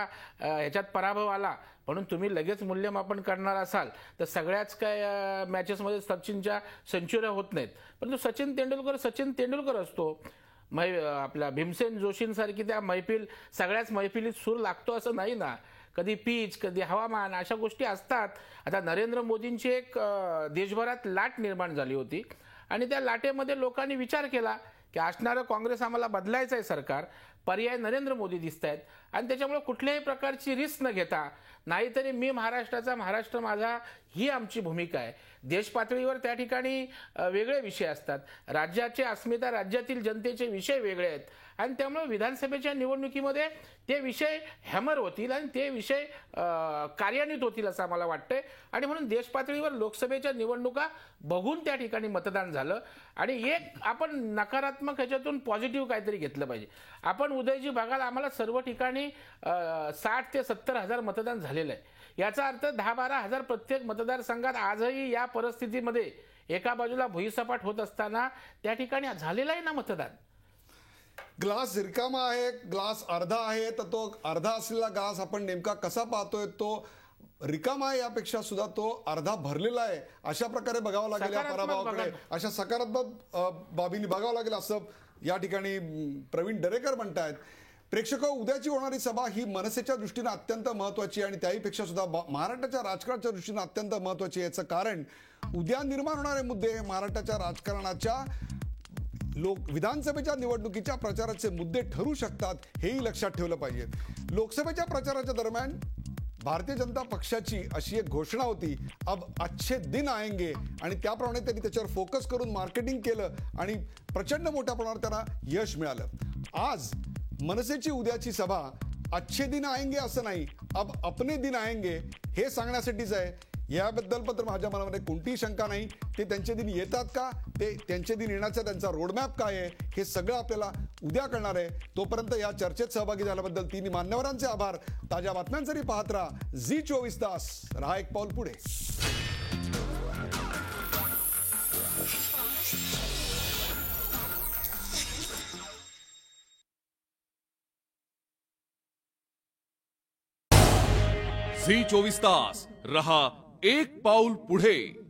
ह्याच्यात पराभव आला म्हणून तुम्ही लगेच मूल्यमापन करणार असाल तर सगळ्याच काय मॅचेसमध्ये सचिनच्या सेंचुऱ्या होत नाहीत. परंतु सचिन तेंडुलकर असतो. आपल्या भीमसेन जोशींसारखी त्या सगळ्याच मैफिलीत सूर लागतो असं नाही ना. कधी पीच, कधी हवामान, अशा गोष्टी असतात. आता नरेंद्र मोदींची एक देशभरात लाट निर्माण झाली होती आणि त्या लाटेमध्ये लोकांनी विचार केला की असणारं काँग्रेस आम्हाला बदलायचं आहे सरकार, पर्याय नरेंद्र मोदी दिसत आहेत आणि त्याच्यामुळे कुठल्याही प्रकारची रिस्क न घेता, नाहीतरी मी महाराष्ट्राचा, महाराष्ट्र माझा ही आमची भूमिका आहे. देश पातळीवर त्या ठिकाणी वेगळे विषय असतात, राज्याची अस्मिता, राज्यातील जनतेचे विषय वेगळे आहेत आणि त्यामुळे विधानसभेच्या निवडणुकीमध्ये ते विषय हॅमर होतील आणि ते विषय कार्यान्वित होतील असं आम्हाला वाटतंय. आणि म्हणून देश पातळीवर लोकसभेच्या निवडणुका बघून त्या ठिकाणी मतदान झालं आणि एक आपण नकारात्मक ह्याच्यातून पॉझिटिव्ह काहीतरी घेतलं पाहिजे. आपण उदयजी बघाल, आम्हाला सर्व ठिकाणी 60 ते 70 हजार मतदान झालेलं आहे. याचा अर्थ 10-12 हजार प्रत्येक मतदारसंघात आजही या परिस्थितीमध्ये एका बाजूला भुईसपाट होत असताना त्या ठिकाणी झालेलं आहे ना मतदान. ग्लास रिकामा आहे, ग्लास अर्धा आहे, तर तो अर्धा असलेला ग्लास आपण नेमका कसा पाहतोय, तो रिकामा आहे यापेक्षा सुद्धा तो अर्धा भरलेला आहे अशा प्रकारे बघावं लागेल या पराभवाकडे, अशा सकारात्मक बाबींनी बघावं लागेल असं या ठिकाणी प्रवीण दरेकर म्हणतायत. प्रेक्षक, उद्याची होणारी सभा ही मनसेच्या दृष्टीने अत्यंत महत्वाची आणि त्याहीपेक्षा सुद्धा महाराष्ट्राच्या राजकारणाच्या दृष्टीने अत्यंत महत्वाची आहे. याचं कारण उद्या निर्माण होणारे मुद्दे महाराष्ट्राच्या राजकारणाच्या विधानसभेच्या निवडणुकीच्या प्रचाराचे मुद्दे ठरू शकतात, हेही लक्षात ठेवलं पाहिजे. लोकसभेच्या प्रचाराच्या दरम्यान भारतीय जनता पक्षाची अशी एक घोषणा होती, अब अच्छे दिन आएंगे, आणि त्याप्रमाणे त्यांनी त्याच्यावर फोकस करून मार्केटिंग केलं आणि प्रचंड मोठ्या प्रमाणावर त्यांना यश मिळालं. आज मनसेची उद्याची सभा अच्छे दिन आएंगे असं नाही, अब अपने दिन आएंगे हे सांगण्यासाठीच आहे. याबद्दल पण माझ्या मनामध्ये कोणतीही शंका नाही. ते त्यांचे दिन येतात का, ते त्यांचे दिन येण्याचा त्यांचा रोडमॅप काय आहे, हे सगळं आपल्याला उद्या कळणार आहे. तोपर्यंत या चर्चेत सहभागी झाल्याबद्दल तिन्ही मान्यवरांचे आभार. ताज्या बातम्यांसाठी पाहत राहा झी 24 तास. राहा एक पाऊल पुढे. झी 24 तास, रहा एक पाऊल पुढे.